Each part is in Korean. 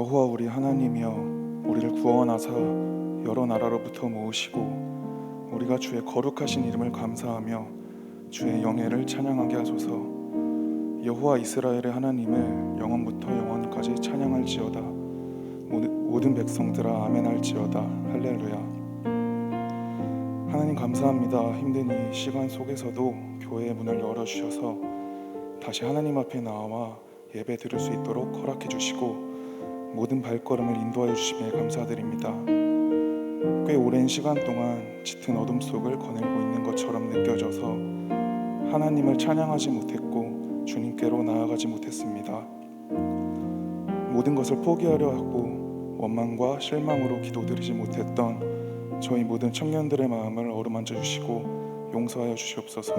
여호와 우리 하나님이여, 우리를 구원하사 여러 나라로부터 모으시고 우리가 주의 거룩하신 이름을 감사하며 주의 영예를 찬양하게 하소서. 여호와 이스라엘의 하나님을 영원부터 영원까지 찬양할지어다. 모든 백성들아 아멘 할지어다. 할렐루야. 하나님 감사합니다. 힘든 이 시간 속에서도 교회의 문을 열어주셔서 다시 하나님 앞에 나와 예배 드릴 수 있도록 허락해 주시고 모든 발걸음을 인도하여 주심에 감사드립니다. 꽤 오랜 시간 동안 짙은 어둠 속을 거닐고 있는 것처럼 느껴져서 하나님을 찬양하지 못했고 주님께로 나아가지 못했습니다. 모든 것을 포기하려 하고 원망과 실망으로 기도드리지 못했던 저희 모든 청년들의 마음을 어루만져 주시고 용서하여 주시옵소서.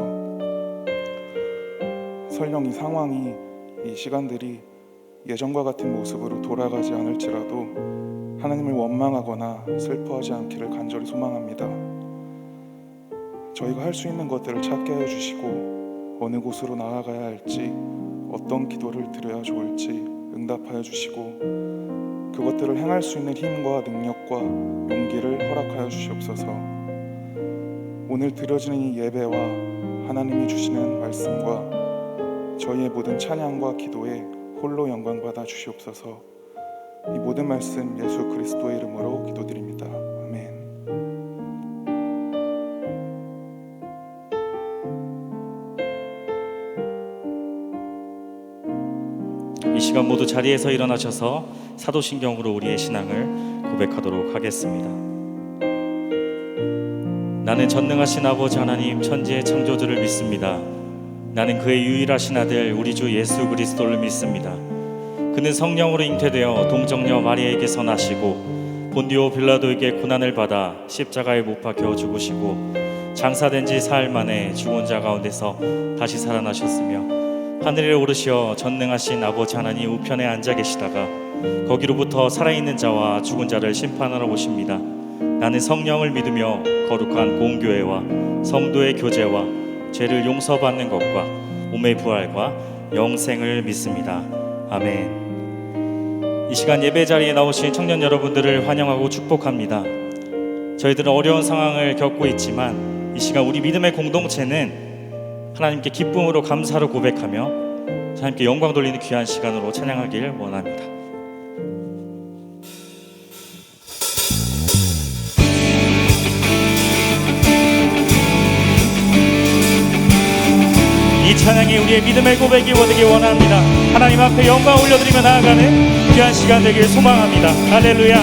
설령 이 상황이, 이 시간들이 예전과 같은 모습으로 돌아가지 않을지라도 하나님을 원망하거나 슬퍼하지 않기를 간절히 소망합니다. 저희가 할 수 있는 것들을 찾게 하여 주시고 어느 곳으로 나아가야 할지, 어떤 기도를 드려야 좋을지 응답하여 주시고 그것들을 행할 수 있는 힘과 능력과 용기를 허락하여 주시옵소서. 오늘 드려지는 이 예배와 하나님이 주시는 말씀과 저희의 모든 찬양과 기도에 홀로 영광 받아 주시옵소서. 이 모든 말씀 예수 그리스도의 이름으로 기도드립니다. 아멘. 이 시간 모두 자리에서 일어나셔서 사도신경으로 우리의 신앙을 고백하도록 하겠습니다. 나는 전능하신 아버지 하나님 천지의 창조주를 믿습니다. 나는 그의 유일하신 아들 우리 주 예수 그리스도를 믿습니다. 그는 성령으로 잉태되어 동정녀 마리아에게서 나시고 본디오 빌라도에게 고난을 받아 십자가에 못 박혀 죽으시고 장사된 지 사흘 만에 죽은 자 가운데서 다시 살아나셨으며 하늘에 오르시어 전능하신 아버지 하나님 우편에 앉아 계시다가 거기로부터 살아있는 자와 죽은 자를 심판하러 오십니다. 나는 성령을 믿으며 거룩한 공교회와 성도의 교제와 죄를 용서받는 것과 몸의 부활과 영생을 믿습니다. 아멘. 이 시간 예배 자리에 나오신 청년 여러분들을 환영하고 축복합니다. 저희들은 어려운 상황을 겪고 있지만 이 시간 우리 믿음의 공동체는 하나님께 기쁨으로 감사로 고백하며 하나님께 영광 돌리는 귀한 시간으로 찬양하길 원합니다. 이 찬양이 우리의 믿음의 고백이 되기 원합니다. 하나님 앞에 영광 올려드리며 나아가는 귀한 시간 되길 소망합니다. 할렐루야.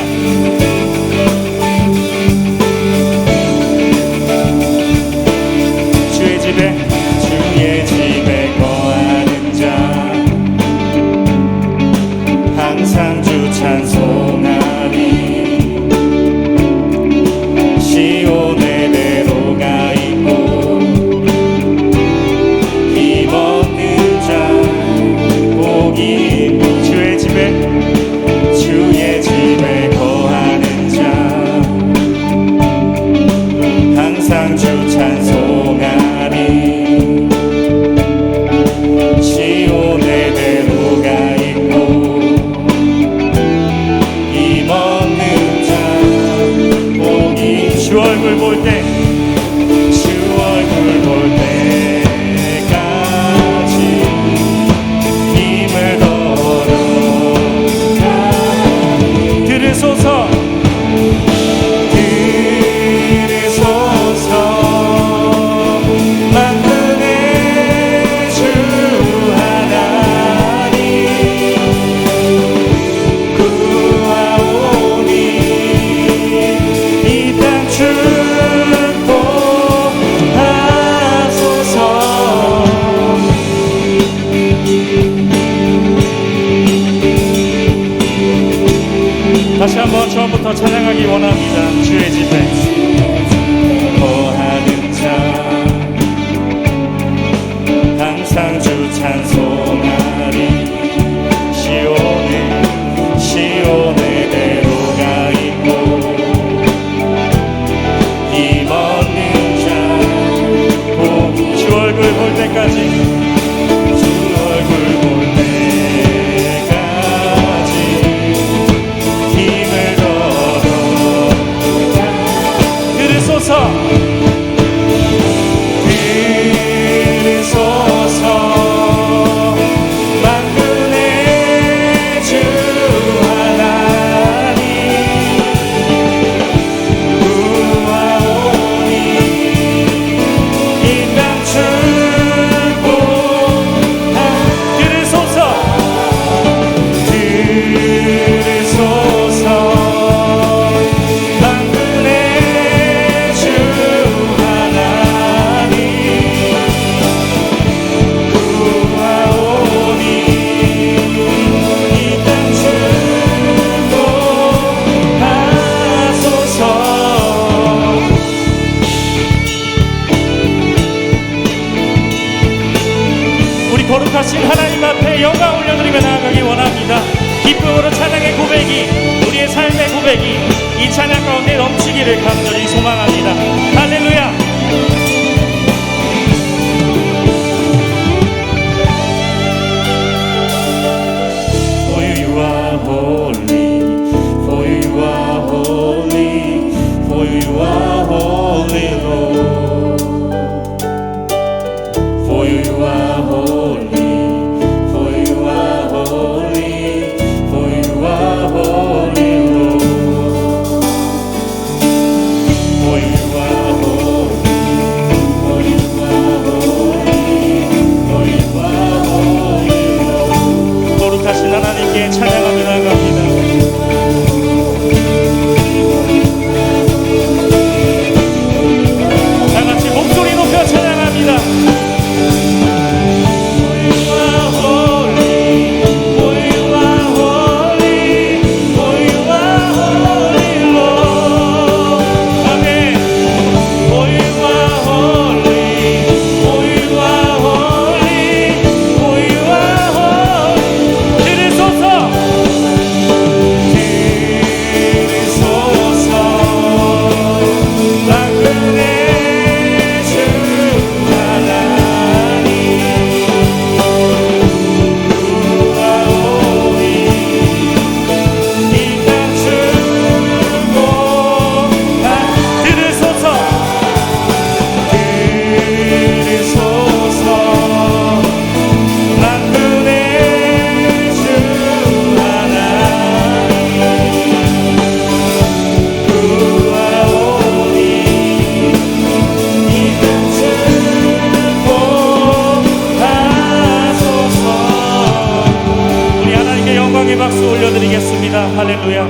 주의 집에 거하는 자 항상 주 찬송하리. 시온의 대로가 있고 주의 집에 거하는 자 항상 주 찬송하리. 시온의 대로가 있고 힘없는 자 복이 주 얼굴 볼 때 다시 한번 처음부터 찬양하기 원합니다. 주의 집에 거하는 자 항상 주 찬송하리. 시온의 대로가 있고 힘없는 자 주 얼굴 볼 때까지 주 얼굴 볼 때까지 기쁨으로 찬양의 고백이, 우리의 삶의 고백이 이 찬양 가운데 넘치기를 간절히 소망합니다. 할렐루야. 거룩하신 하나님께 찬양하며 나아갑니다. 다 같이 목소리 높여 찬양합니다. 박수 올려드리겠습니다. 할렐루야.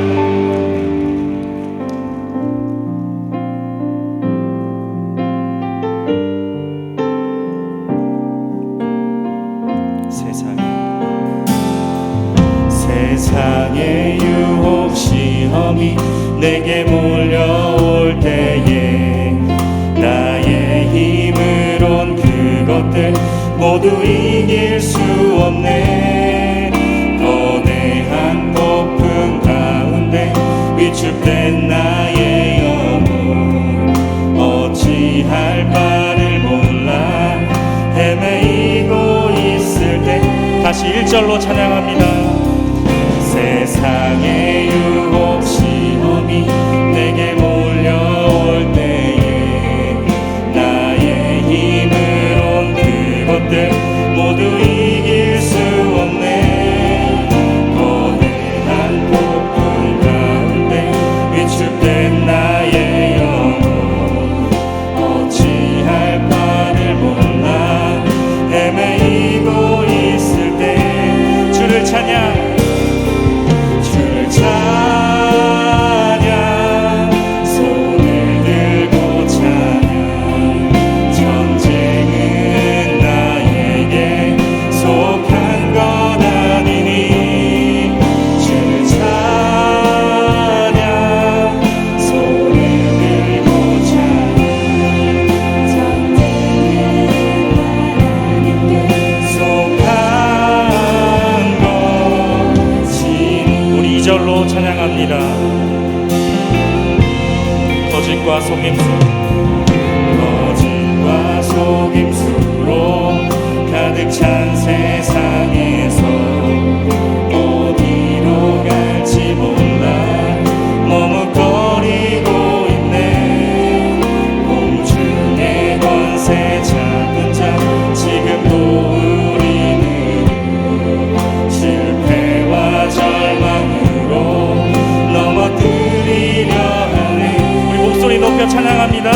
세상의 유혹 시험이 내게 몰려올 때에 나의 힘으론 그것들 모두 이길 수 없네. 거대한 폭풍 가운데 위축된 나의 영혼 어찌할 바를 몰라 헤매이고 있을 때 다시 1절로 찬양합니다. 세상의 유혹 시험이 내게 몰려올 때에 나의 힘으론 그것들 모두 이길 수 없네. 거대한 폭풍 가운데 위축된 나의 영혼 어찌할 바를 몰라 헤매이고 있을 때 주를 찬양 찬양합니다. 거짓과 속임수로 가득 찬 세상에서 어디로 갈지 몰라 머뭇거리고 있네. 공중의 권세 잡은 자 지금도 우리는 실패와 절망으로 넘어뜨리려 하네. 우리 목소리 높여 찬양합니다.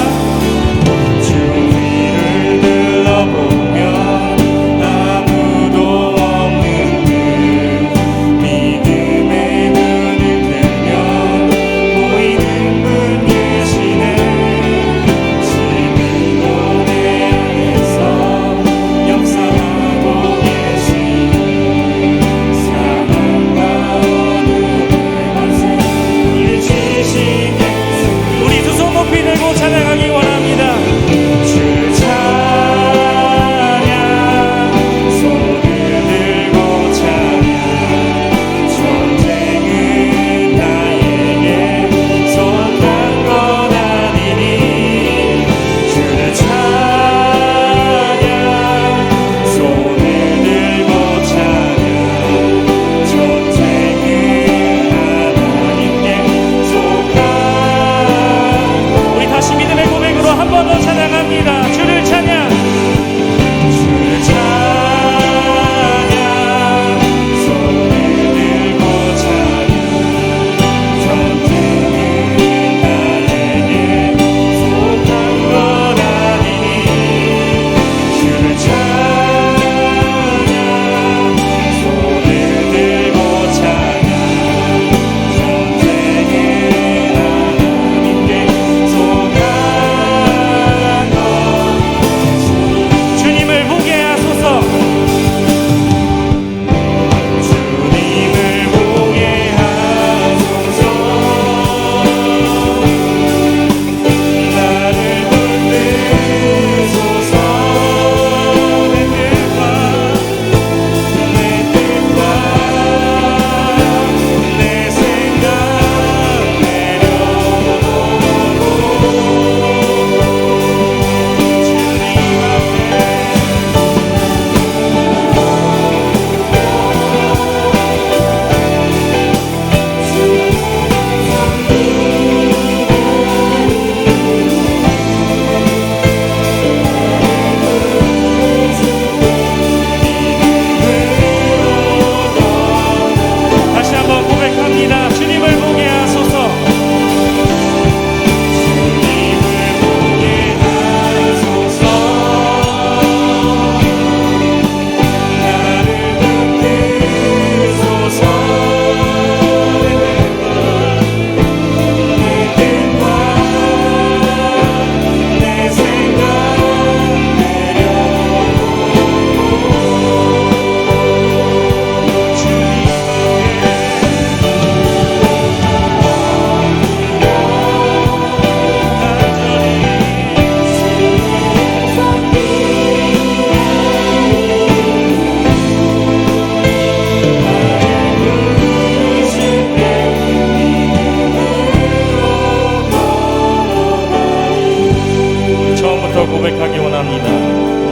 고백하기 원합니다.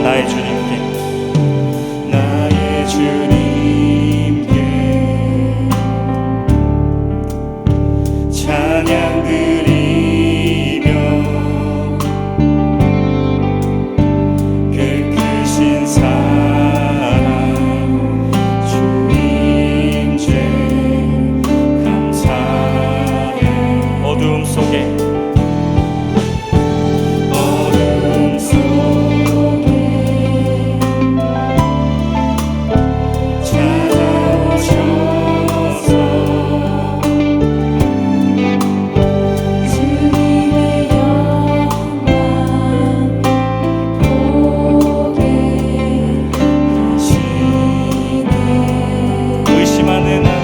나의 주님께, 나의 주님께 찬양 드리며 그 크신 사랑 주님 죄 감사해. 어둠 속에 의심하는 나를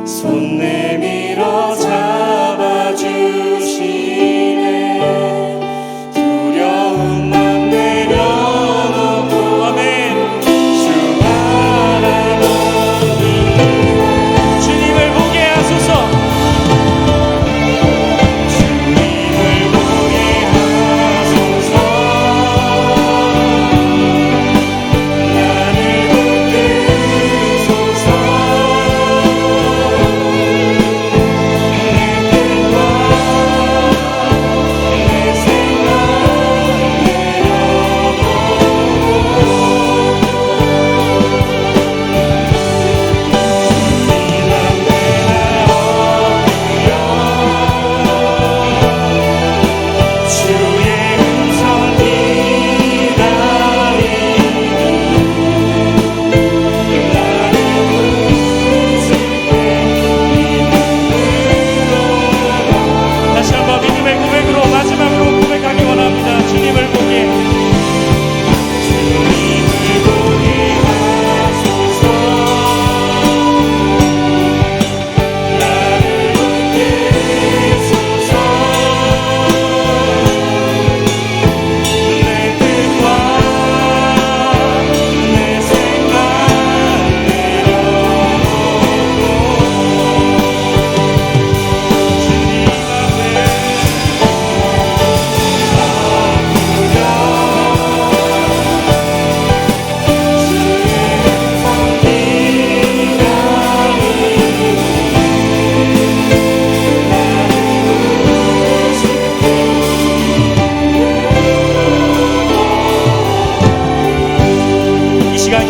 손 내밀어 잡아주시네. 두려움만 내려놓고 아멘 주 바라보니 주님을 보게 하소서. 주님을 보게 하소서.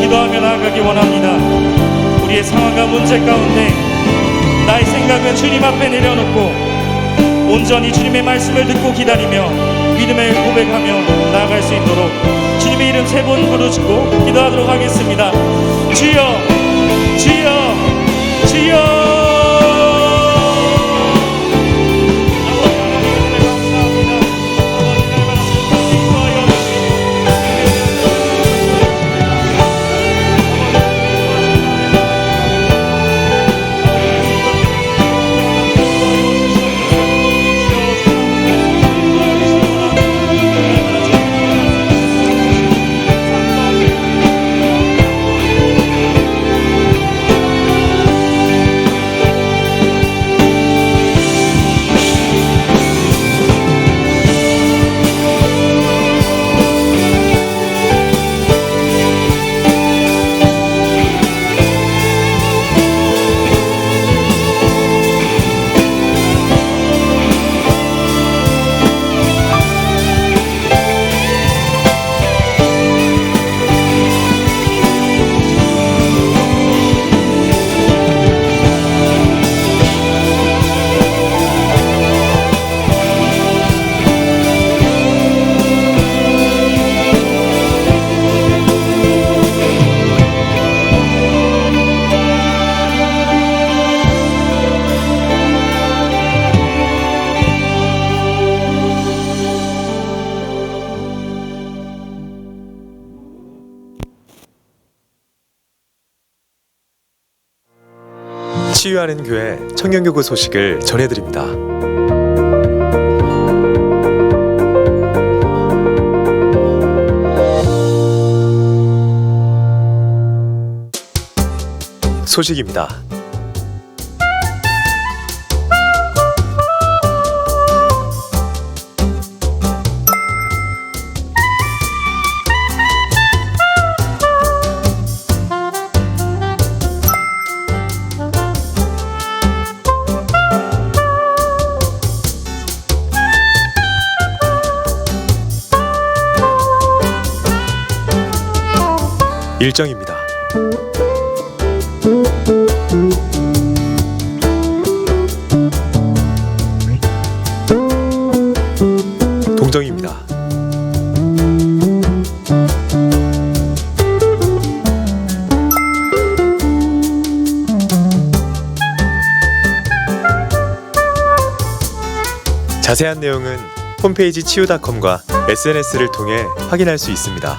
기도하며 나아가기 원합니다. 우리의 상황과 문제 가운데 나의 생각은 주님 앞에 내려놓고 온전히 주님의 말씀을 듣고 기다리며 믿음의 고백하며 나아갈 수 있도록 주님의 이름 3번 부르짖고 기도하도록 하겠습니다. 주여 주여 주여. 치유하는 교회 청년교구 소식을 전해드립니다. 소식입니다. 일정입니다. 동정입니다. 자세한 내용은 홈페이지 치유닷컴과 SNS를 통해 확인할 수 있습니다.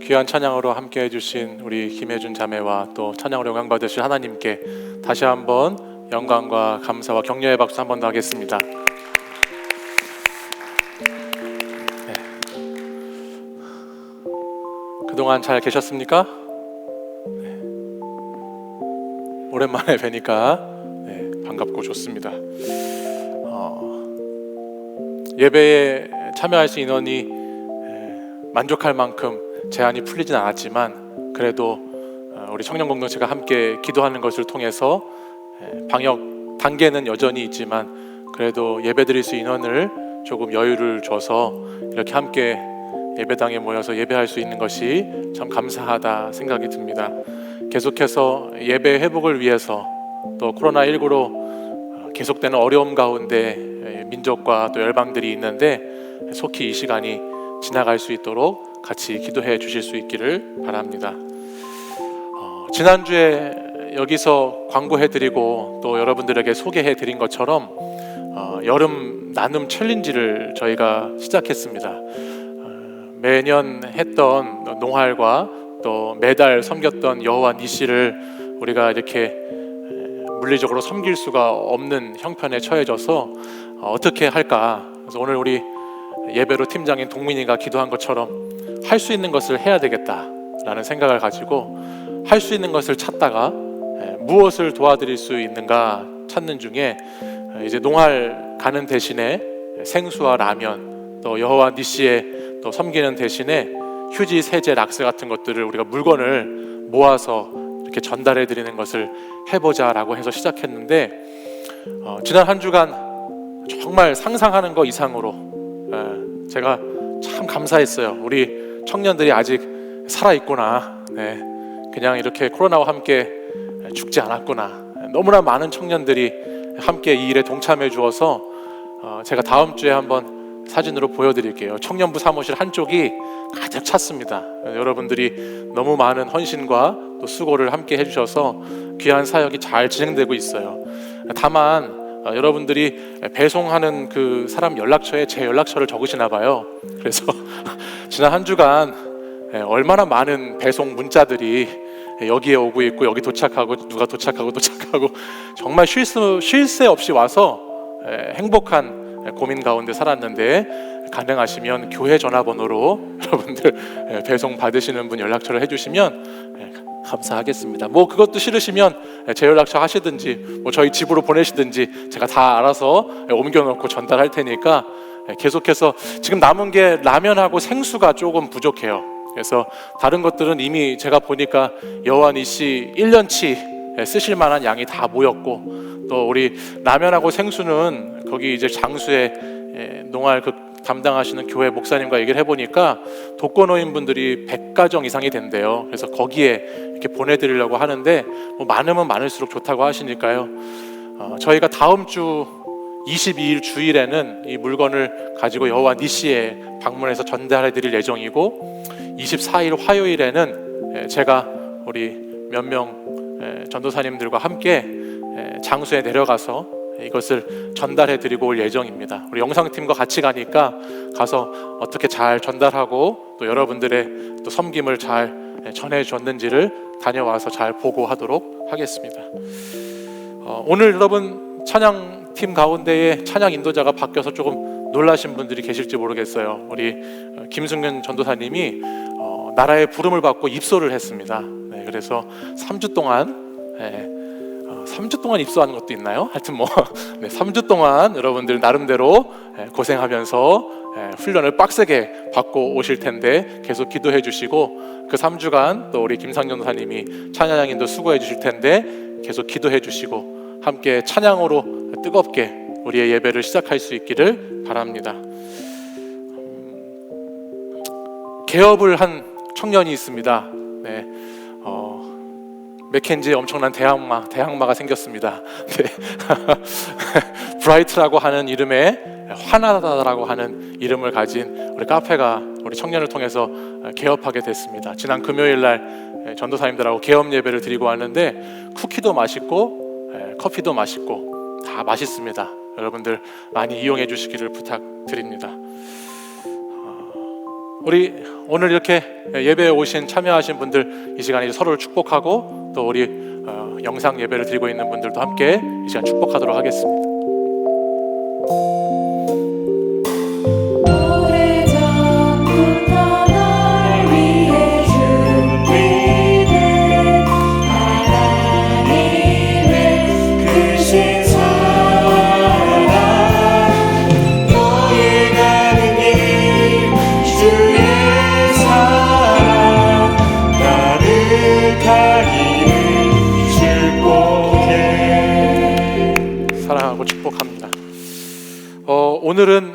귀한 찬양으로 함께 해주신 우리 김혜준 자매와 또 찬양으로 영광 받으실 하나님께 다시 한번 영광과 감사와 격려의 박수 한 번 더 하겠습니다. 네. 그동안 잘 계셨습니까? 네. 오랜만에 뵈니까 네, 반갑고 좋습니다. 예배에 참여할 수 인원이 만족할 만큼 제한이 풀리진 않았지만 그래도 우리 청년 공동체가 함께 기도하는 것을 통해서 방역 단계는 여전히 있지만 그래도 예배드릴 수 인원을 조금 여유를 줘서 이렇게 함께 예배당에 모여서 예배할 수 있는 것이 참 감사하다 생각이 듭니다. 계속해서 예배 회복을 위해서 또 코로나19로 계속되는 어려움 가운데 민족과 또 열방들이 있는데 속히 이 시간이 지나갈 수 있도록 같이 기도해 주실 수 있기를 바랍니다. 지난주에 여기서 광고해드리고 또 여러분들에게 소개해드린 것처럼 여름 나눔 챌린지를 저희가 시작했습니다. 매년 했던 농활과 또 매달 섬겼던 여호와 니시를 우리가 이렇게 물리적으로 섬길 수가 없는 형편에 처해져서 어떻게 할까? 그래서 오늘 우리 예배로 팀장인 동민이가 기도한 것처럼 할 수 있는 것을 해야 되겠다라는 생각을 가지고 할 수 있는 것을 찾다가 무엇을 도와드릴 수 있는가 찾는 중에 이제 농활 가는 대신에 생수와 라면 또 여호와 니시에 또 섬기는 대신에 휴지, 세제, 락스 같은 것들을 우리가 물건을 모아서 이렇게 전달해 드리는 것을 해보자라고 해서 시작했는데 지난 한 주간 정말 상상하는 것 이상으로 제가 참 감사했어요. 우리 청년들이 아직 살아있구나. 네, 그냥 이렇게 코로나와 함께 죽지 않았구나. 너무나 많은 청년들이 함께 이 일에 동참해 주어서 제가 다음 주에 한번 사진으로 보여드릴게요. 청년부 사무실 한쪽이 가득 찼습니다. 여러분들이 너무 많은 헌신과 또 수고를 함께 해주셔서 귀한 사역이 잘 진행되고 있어요. 다만 여러분들이 배송하는 그 사람 연락처에 제 연락처를 적으시나 봐요. 그래서 지난 한 주간 얼마나 많은 배송 문자들이 여기에 오고 있고 여기 도착하고 누가 도착하고 정말 쉴 새 없이 와서 행복한 고민 가운데 살았는데 가능하시면 교회 전화번호로 여러분들 배송 받으시는 분 연락처를 해주시면 감사하겠습니다. 뭐 그것도 싫으시면 제 연락처 하시든지 뭐 저희 집으로 보내시든지 제가 다 알아서 옮겨놓고 전달할 테니까 계속해서 지금 남은 게 라면하고 생수가 조금 부족해요. 그래서 다른 것들은 이미 제가 보니까 여호와 니시 1년치 쓰실 만한 양이 다 모였고 또 우리 라면하고 생수는 거기 이제 장수에 농활 그 담당하시는 교회 목사님과 얘기를 해보니까 독거노인분들이 100가정 이상이 된대요. 그래서 거기에 이렇게 보내드리려고 하는데 뭐 많으면 많을수록 좋다고 하시니까요. 저희가 다음 주 22일 주일에는 이 물건을 가지고 여호와 니시에 방문해서 전달해드릴 예정이고 24일 화요일에는 제가 우리 몇 명 전도사님들과 함께 장소에 내려가서 이것을 전달해드리고 올 예정입니다. 우리 영상팀과 같이 가서 어떻게 잘 전달하고 또 여러분들의 또 섬김을 잘 전해줬는지를 다녀와서 잘 보고하도록 하겠습니다. 오늘 여러분 찬양팀 가운데에 찬양 인도자가 바뀌어서 조금 놀라신 분들이 계실지 모르겠어요. 우리 김승현 전도사님이 나라의 부름을 받고 입소를 했습니다. 네, 그래서 3주 동안 3주 동안 입소하는 것도 있나요? 하여튼 뭐 3주 동안 여러분들 나름대로 고생하면서 훈련을 빡세게 받고 오실 텐데 계속 기도해 주시고 그 3주간 또 우리 김상전 도사님이 찬양인도 수고해 주실 텐데 계속 기도해 주시고 함께 찬양으로 뜨겁게 우리의 예배를 시작할 수 있기를 바랍니다. 개업을 한 청년이 있습니다. 네. 맥켄지에 엄청난 대항마가 생겼습니다. 네. 브라이트라고 하는 이름에 화나다라고 하는 이름을 가진 우리 카페가 우리 청년을 통해서 개업하게 됐습니다. 지난 금요일 날 전도사님들하고 개업 예배를 드리고 왔는데 쿠키도 맛있고 커피도 맛있고 다 맛있습니다. 여러분들 많이 이용해 주시기를 부탁드립니다. 우리 오늘 이렇게 예배에 오신 참여하신 분들 이 시간에 서로를 축복하고 또 우리 영상 예배를 드리고 있는 분들도 함께 이 시간 축복하도록 하겠습니다. 오래전부터 널 위해 준비된 하나님의 크신 사랑 너의 가는 길 주의 사랑 가득하기를 축복해. 사랑하고 축복합니다. 오늘은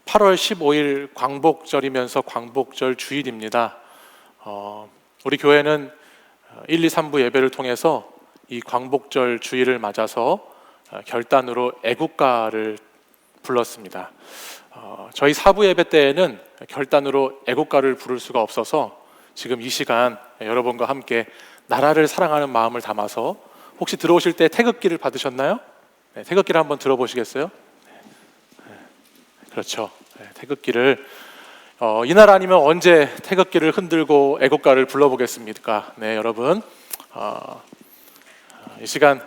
8월 15일 광복절이면서 광복절 주일입니다. 우리 교회는 1, 2, 3부 예배를 통해서 이 광복절 주일을 맞아서 결단으로 애국가를 불렀습니다. 저희 4부 예배 때에는 결단으로 애국가를 부를 수가 없어서 지금 이 시간 여러분과 함께 나라를 사랑하는 마음을 담아서 혹시 들어오실 때 태극기를 받으셨나요? 네, 태극기를 한번 들어보시겠어요? 그렇죠. 네, 태극기를 이 날 아니면 언제 태극기를 흔들고 애국가를 불러보겠습니까? 네, 여러분 이 시간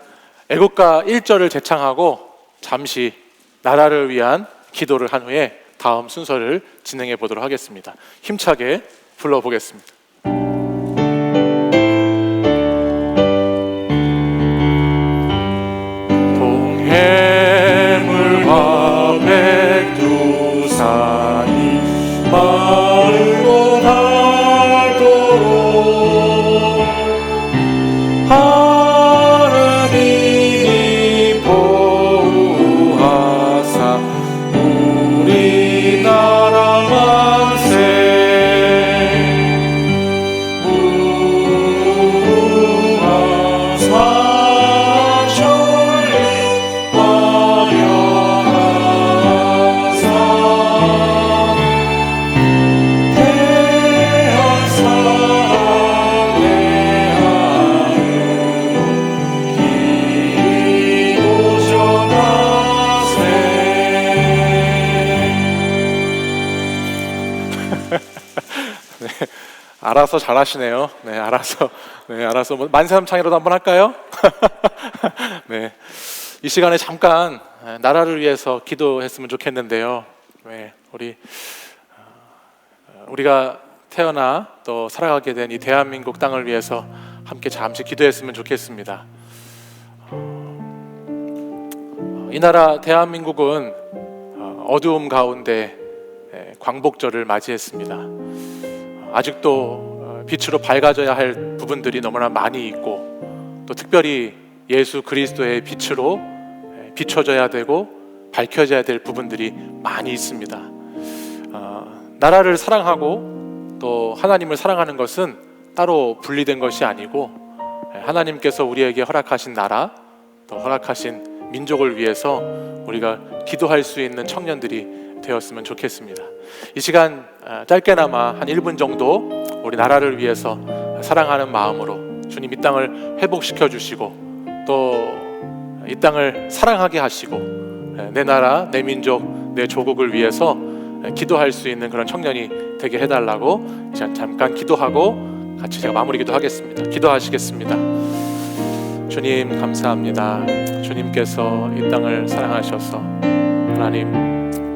애국가 1절을 제창하고 잠시 나라를 위한 기도를 한 후에 다음 순서를 진행해 보도록 하겠습니다. 힘차게 불러보겠습니다. 동해물과 백두산이 마르고 닳도록 하나님이 보호하사 우리나라 만세 무궁한 사천리 화려한 산 대한 사랑 대하으로 길이 오셔가세. 네, 알아서 잘하시네요. 네, 알아서 뭐 만세함창이라도 한번 할까요? 네, 이 시간에 잠깐 나라를 위해서 기도했으면 좋겠는데요. 네, 우리가 태어나 또 살아가게 된 이 대한민국 땅을 위해서 함께 잠시 기도했으면 좋겠습니다. 이 나라 대한민국은 어두움 가운데 광복절을 맞이했습니다. 아직도 빛으로 밝아져야 할 부분들이 너무나 많이 있고 또 특별히 예수 그리스도의 빛으로 비춰져야 되고 밝혀져야 될 부분들이 많이 있습니다. 나라를 사랑하고 또 하나님을 사랑하는 것은 따로 분리된 것이 아니고 하나님께서 우리에게 허락하신 나라 또 허락하신 민족을 위해서 우리가 기도할 수 있는 청년들이 되었으면 좋겠습니다. 이 시간 짧게나마 한 1분 정도 우리 나라를 위해서 사랑하는 마음으로 주님 이 땅을 회복시켜 주시고 또 이 땅을 사랑하게 하시고 내 나라, 내 민족, 내 조국을 위해서 기도할 수 있는 그런 청년이 되게 해달라고 잠깐 기도하고 같이 제가 마무리 기도하겠습니다. 기도하시겠습니다. 주님 감사합니다. 주님께서 이 땅을 사랑하셔서 하나님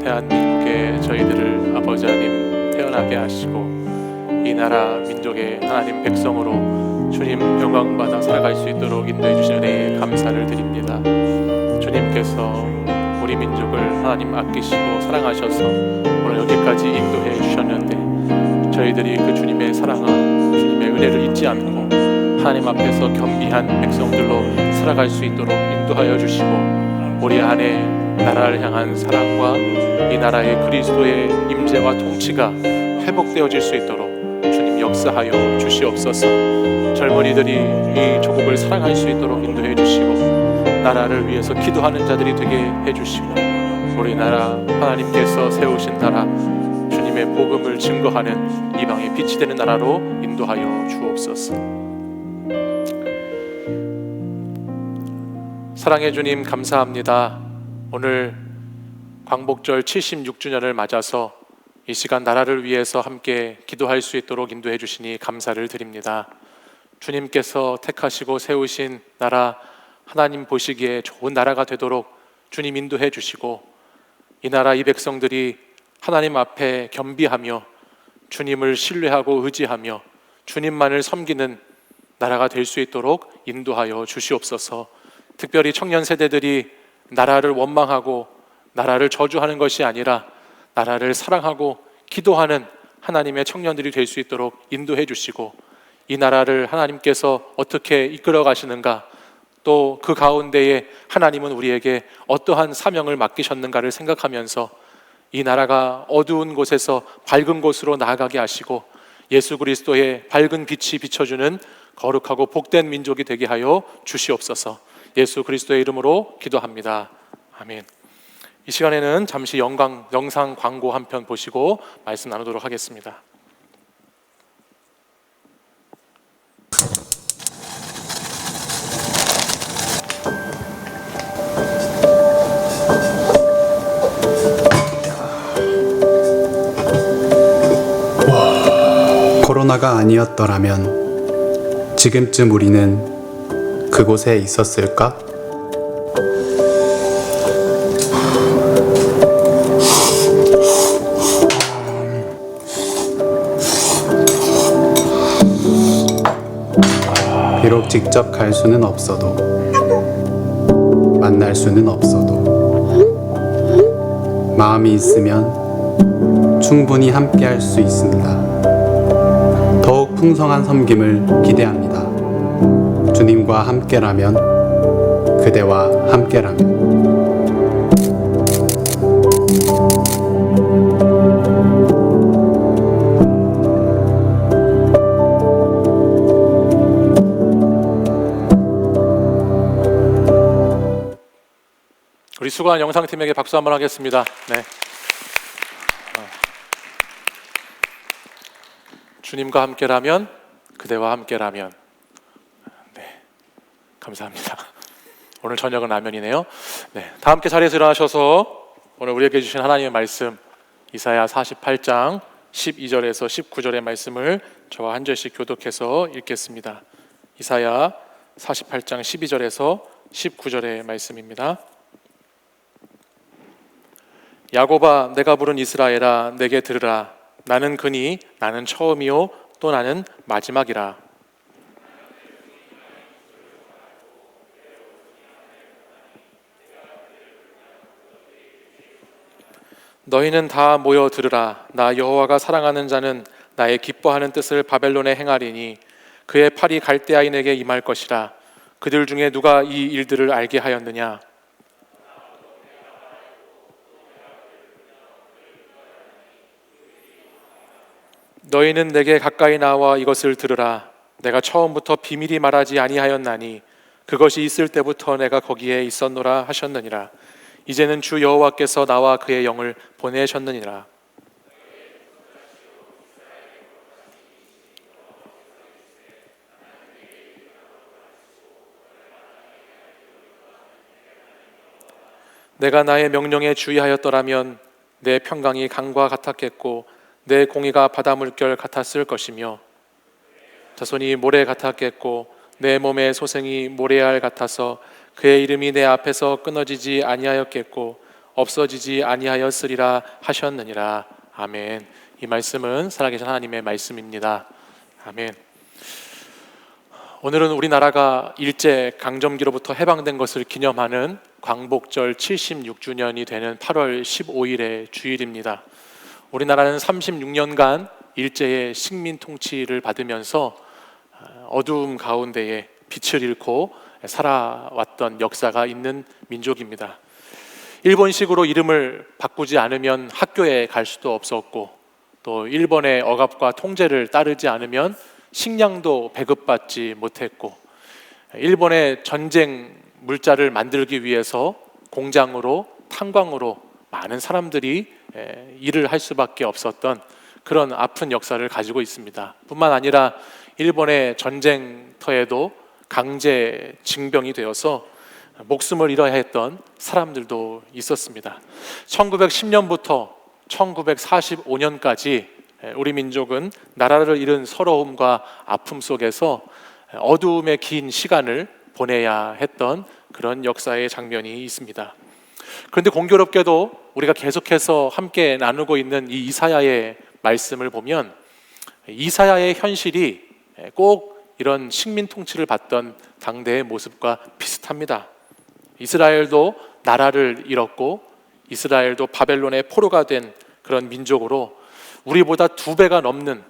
대한민국의 저희들을 아버지 하나님 태어나게 하시고 이 나라 민족의 하나님 백성으로 주님 영광받아 살아갈 수 있도록 인도해 주신 은혜에 감사를 드립니다. 주님께서 우리 민족을 하나님 아끼시고 사랑하셔서 오늘 여기까지 인도해 주셨는데 저희들이 그 주님의 사랑과 주님의 은혜를 잊지 않고 하나님 앞에서 겸비한 백성들로 살아갈 수 있도록 인도하여 주시고 우리 안에 나라를 향한 사랑과 이 나라의 그리스도의 임재와 통치가 회복되어질 수 있도록 주님 역사하여 주시옵소서. 젊은이들이 이 조국을 사랑할 수 있도록 인도해 주시고 나라를 위해서 기도하는 자들이 되게 해주시고 우리나라 하나님께서 세우신 나라 주님의 복음을 증거하는 이방의 빛이 되는 나라로 인도하여 주옵소서. 사랑의 주님 감사합니다. 오늘 광복절 76주년을 맞아서 이 시간 나라를 위해서 함께 기도할 수 있도록 인도해 주시니 감사를 드립니다. 주님께서 택하시고 세우신 나라, 하나님 보시기에 좋은 나라가 되도록 주님 인도해 주시고, 이 나라 이 백성들이 하나님 앞에 겸비하며 주님을 신뢰하고 의지하며 주님만을 섬기는 나라가 될 수 있도록 인도하여 주시옵소서. 특별히 청년 세대들이 나라를 원망하고 나라를 저주하는 것이 아니라 나라를 사랑하고 기도하는 하나님의 청년들이 될 수 있도록 인도해 주시고, 이 나라를 하나님께서 어떻게 이끌어 가시는가, 또 그 가운데에 하나님은 우리에게 어떠한 사명을 맡기셨는가를 생각하면서 이 나라가 어두운 곳에서 밝은 곳으로 나아가게 하시고 예수 그리스도의 밝은 빛이 비춰주는 거룩하고 복된 민족이 되게 하여 주시옵소서. 예수 그리스도의 이름으로 기도합니다. 아멘. 이 시간에는 잠시 영상 광고 한 편 보시고 말씀 나누도록 하겠습니다. 코로나가 아니었더라면 지금쯤 우리는 그곳에 있었을까? 비록 직접 갈 수는 없어도, 만날 수는 없어도, 마음이 있으면 충분히 함께 할 수 있습니다. 더욱 풍성한 섬김을 기대합니다. 주님과 함께라면, 그대와 함께라면. 우리 수고한 영상팀에게 박수 한번 하겠습니다. 네. 주님과 함께라면, 그대와 함께라면. 네, 감사합니다. 오늘 저녁은 라면이네요. 네, 다 함께 자리에서 일어나셔서 오늘 우리에게 주신 하나님의 말씀, 이사야 48장 12절에서 19절의 말씀을 저와 한 절씩 교독해서 읽겠습니다. 이사야 48장 12절에서 19절의 말씀입니다. 야곱아, 내가 부른 이스라엘아, 내게 들으라. 나는 그니 나는 처음이요 또 나는 마지막이라. 너희는 다 모여 들으라. 나 여호와가 사랑하는 자는 나의 기뻐하는 뜻을 바벨론에 행하리니 그의 팔이 갈대아인에게 임할 것이라. 그들 중에 누가 이 일들을 알게 하였느냐? 너희는 내게 가까이 나와 이것을 들으라. 내가 처음부터 비밀히 말하지 아니하였나니 그것이 있을 때부터 내가 거기에 있었노라 하셨느니라. 이제는 주 여호와께서 나와 그의 영을 보내셨느니라. 내가 나의 명령에 주의하였더라면 내 평강이 강과 같았겠고 내 공의가 바다 물결 같았을 것이며 자손이 모래 같았겠고 내 몸의 소생이 모래알 같아서 그의 이름이 내 앞에서 끊어지지 아니하였겠고 없어지지 아니하였으리라 하셨느니라. 아멘. 이 말씀은 살아계신 하나님의 말씀입니다. 아멘. 오늘은 우리나라가 일제 강점기로부터 해방된 것을 기념하는 광복절 76주년이 되는 8월 15일의 주일입니다. 우리나라는 36년간 일제의 식민 통치를 받으면서 어두움 가운데에 빛을 잃고 살아왔던 역사가 있는 민족입니다. 일본식으로 이름을 바꾸지 않으면 학교에 갈 수도 없었고, 또 일본의 억압과 통제를 따르지 않으면 식량도 배급받지 못했고, 일본의 전쟁 물자를 만들기 위해서 공장으로 탄광으로 많은 사람들이 일을 할 수밖에 없었던 그런 아픈 역사를 가지고 있습니다. 뿐만 아니라 일본의 전쟁터에도 강제 징병이 되어서 목숨을 잃어야 했던 사람들도 있었습니다. 1910년부터 1945년까지 우리 민족은 나라를 잃은 서러움과 아픔 속에서 어두움의 긴 시간을 보내야 했던 그런 역사의 장면이 있습니다. 그런데 공교롭게도 우리가 계속해서 함께 나누고 있는 이 이사야의 말씀을 보면 이사야의 현실이 꼭 이런 식민 통치를 받던 당대의 모습과 비슷합니다. 이스라엘도 나라를 잃었고 이스라엘도 바벨론의 포로가 된 그런 민족으로 우리보다 2배가 넘는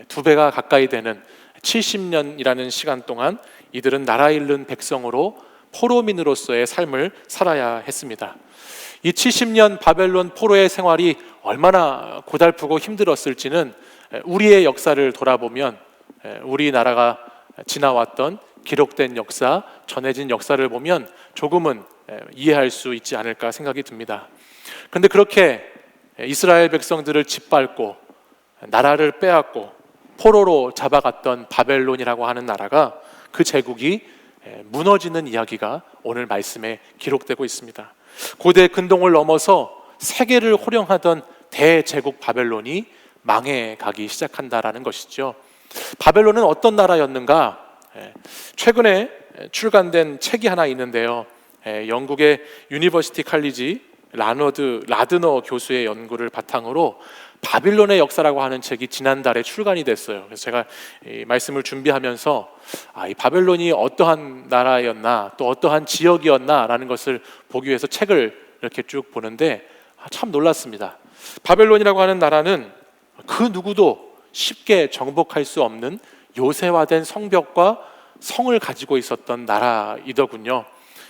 2배가 가까이 되는 70년이라는 시간 동안 이들은 나라 잃는 백성으로 포로민으로서의 삶을 살아야 했습니다. 이 70년 바벨론 포로의 생활이 얼마나 고달프고 힘들었을지는 우리의 역사를 돌아보면 우리나라가 지나왔던 기록된 역사, 전해진 역사를 보면 조금은 이해할 수 있지 않을까 생각이 듭니다. 그런데 그렇게 이스라엘 백성들을 짓밟고 나라를 빼앗고 포로로 잡아갔던 바벨론이라고 하는 나라가 그 제국이 무너지는 이야기가 오늘 말씀에 기록되고 있습니다. 고대 근동을 넘어서 세계를 호령하던 대제국 바벨론이 망해가기 시작한다라는 것이죠. 바벨론은 어떤 나라였는가? 최근에 출간된 책이 하나 있는데요. 영국의 유니버시티 칼리지 라드너 교수의 연구를 바탕으로 바빌론의 역사라고 하는 책이 지난달에 출간이 됐어요. 그래서 제가 이 말씀을 준비하면서 이 바벨론이 어떠한 나라였나 또 어떠한 지역이었나라는 것을 보기 위해서 책을 이렇게 쭉 보는데 참 놀랐습니다. 바벨론이라고 하는 나라는 그 누구도 쉽게 정복할 수 없는 요새화된 성벽과 성을 가지고 있었던 나라이더군요.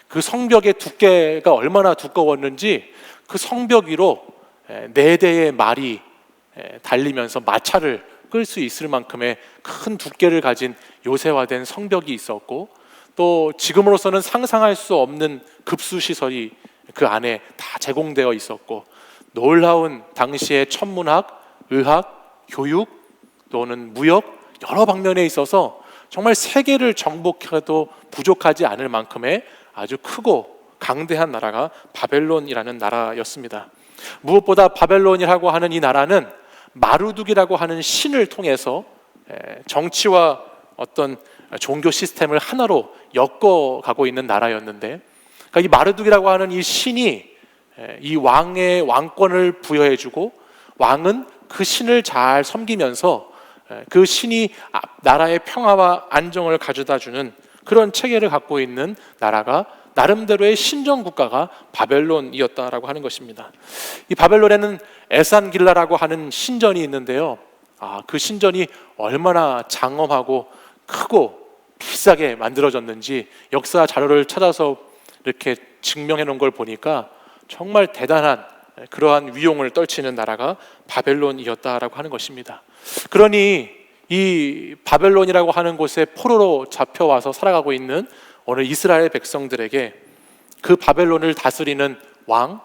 그 성벽의 두께가 얼마나 두꺼웠는지 그 성벽 위로 4대의 말이 달리면서 마차를 끌 수 있을 만큼의 큰 두께를 가진 요새화된 성벽이 있었고 또 지금으로서는 상상할 수 없는 급수시설이 그 안에 다 제공되어 있었고 놀라운 당시의 천문학, 의학, 교육 또는 무역 여러 방면에 있어서 정말 세계를 정복해도 부족하지 않을 만큼의 아주 크고 강대한 나라가 바벨론이라는 나라였습니다. 무엇보다 바벨론이라고 하는 이 나라는 마루둑이라고 하는 신을 통해서 정치와 어떤 종교 시스템을 하나로 엮어가고 있는 나라였는데 그러니까 이 마루둑이라고 하는 이 신이 이 왕의 왕권을 부여해주고 왕은 그 신을 잘 섬기면서 그 신이 나라의 평화와 안정을 가져다주는 그런 체계를 갖고 있는 나라가 나름대로의 신정국가가 바벨론이었다라고 하는 것입니다. 이 바벨론에는 에산길라라고 하는 신전이 있는데요. 그 신전이 얼마나 장엄하고 크고 비싸게 만들어졌는지 역사 자료를 찾아서 이렇게 증명해 놓은 걸 보니까 정말 대단한 그러한 위용을 떨치는 나라가 바벨론이었다라고 하는 것입니다. 그러니 이 바벨론이라고 하는 곳에 포로로 잡혀와서 살아가고 있는 오늘 이스라엘 백성들에게 그 바벨론을 다스리는 왕,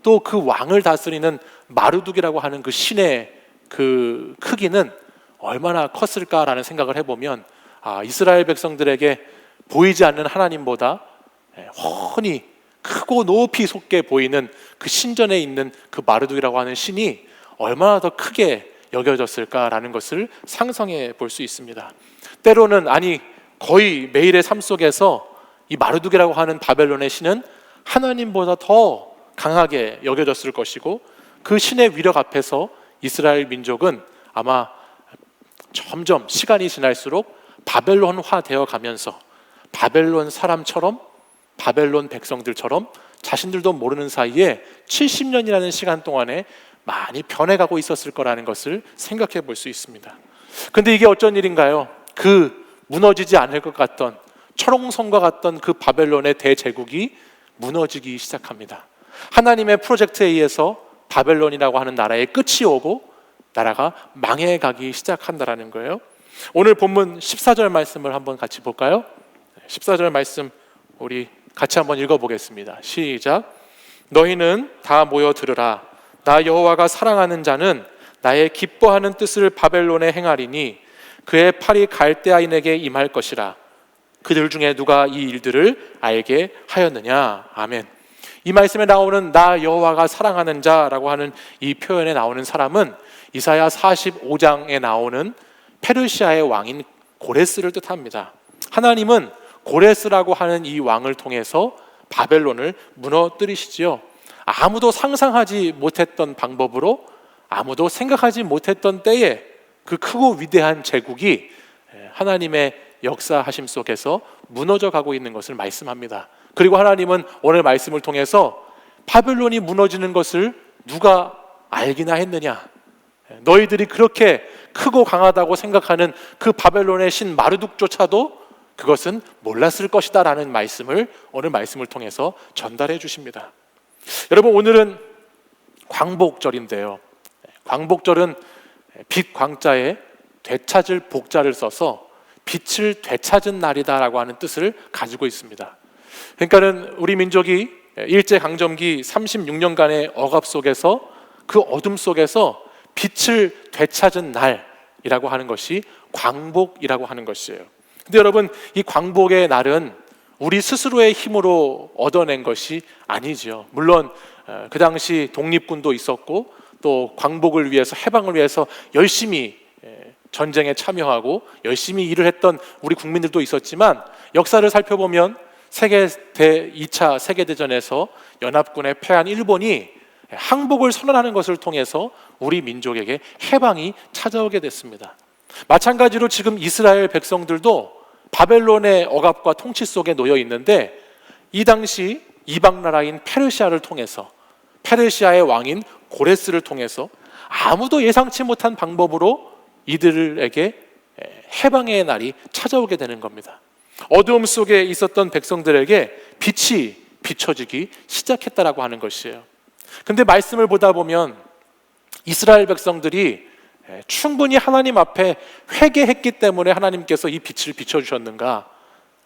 또 그 왕을 다스리는 마루둑이라고 하는 그 신의 그 크기는 얼마나 컸을까라는 생각을 해보면 이스라엘 백성들에게 보이지 않는 하나님보다 훤히 크고 높이 솟게 보이는 그 신전에 있는 그 마루둑이라고 하는 신이 얼마나 더 크게 여겨졌을까라는 것을 상상해 볼 수 있습니다. 때로는 거의 매일의 삶 속에서 이 마루둑이라고 하는 바벨론의 신은 하나님보다 더 강하게 여겨졌을 것이고 그 신의 위력 앞에서 이스라엘 민족은 아마 점점 시간이 지날수록 바벨론화 되어 가면서 바벨론 사람처럼 바벨론 백성들처럼 자신들도 모르는 사이에 70년이라는 시간 동안에 많이 변해가고 있었을 거라는 것을 생각해 볼 수 있습니다. 그런데 이게 어쩐 일인가요? 그 무너지지 않을 것 같던 철옹성과 같던 그 바벨론의 대제국이 무너지기 시작합니다. 하나님의 프로젝트에 의해서 바벨론이라고 하는 나라의 끝이 오고 나라가 망해가기 시작한다라는 거예요. 오늘 본문 14절 말씀을 한번 같이 볼까요? 14절 말씀 우리 같이 한번 읽어보겠습니다. 시작. 너희는 다 모여 들으라. 나 여호와가 사랑하는 자는 나의 기뻐하는 뜻을 바벨론에 행하리니 그의 팔이 갈대아인에게 임할 것이라. 그들 중에 누가 이 일들을 알게 하였느냐. 아멘. 이 말씀에 나오는 나 여호와가 사랑하는 자라고 하는 이 표현에 나오는 사람은 이사야 45장에 나오는 페르시아의 왕인 고레스를 뜻합니다. 하나님은 고레스라고 하는 이 왕을 통해서 바벨론을 무너뜨리시지요. 아무도 상상하지 못했던 방법으로, 아무도 생각하지 못했던 때에 그 크고 위대한 제국이 하나님의 역사하심 속에서 무너져 가고 있는 것을 말씀합니다. 그리고 하나님은 오늘 말씀을 통해서 바벨론이 무너지는 것을 누가 알기나 했느냐, 너희들이 그렇게 크고 강하다고 생각하는 그 바벨론의 신 마르둑조차도 그것은 몰랐을 것이다 라는 말씀을 오늘 말씀을 통해서 전달해 주십니다. 여러분, 오늘은 광복절인데요, 광복절은 빛 광자에 되찾을 복자를 써서 빛을 되찾은 날이다라고 하는 뜻을 가지고 있습니다. 그러니까는 우리 민족이 일제강점기 36년간의 억압 속에서, 그 어둠 속에서 빛을 되찾은 날이라고 하는 것이 광복이라고 하는 것이에요. 근데 여러분, 이 광복의 날은 우리 스스로의 힘으로 얻어낸 것이 아니지요. 물론 그 당시 독립군도 있었고 또 광복을 위해서, 해방을 위해서 열심히 전쟁에 참여하고 열심히 일을 했던 우리 국민들도 있었지만, 역사를 살펴보면 2차 세계대전에서 연합군에 패한 일본이 항복을 선언하는 것을 통해서 우리 민족에게 해방이 찾아오게 됐습니다. 마찬가지로 지금 이스라엘 백성들도 바벨론의 억압과 통치 속에 놓여 있는데, 이 당시 이방 나라인 페르시아를 통해서, 페르시아의 왕인 고레스를 통해서 아무도 예상치 못한 방법으로 이들에게 해방의 날이 찾아오게 되는 겁니다. 어두움 속에 있었던 백성들에게 빛이 비춰지기 시작했다라고 하는 것이에요. 근데 말씀을 보다 보면 이스라엘 백성들이 충분히 하나님 앞에 회개했기 때문에 하나님께서 이 빛을 비춰주셨는가,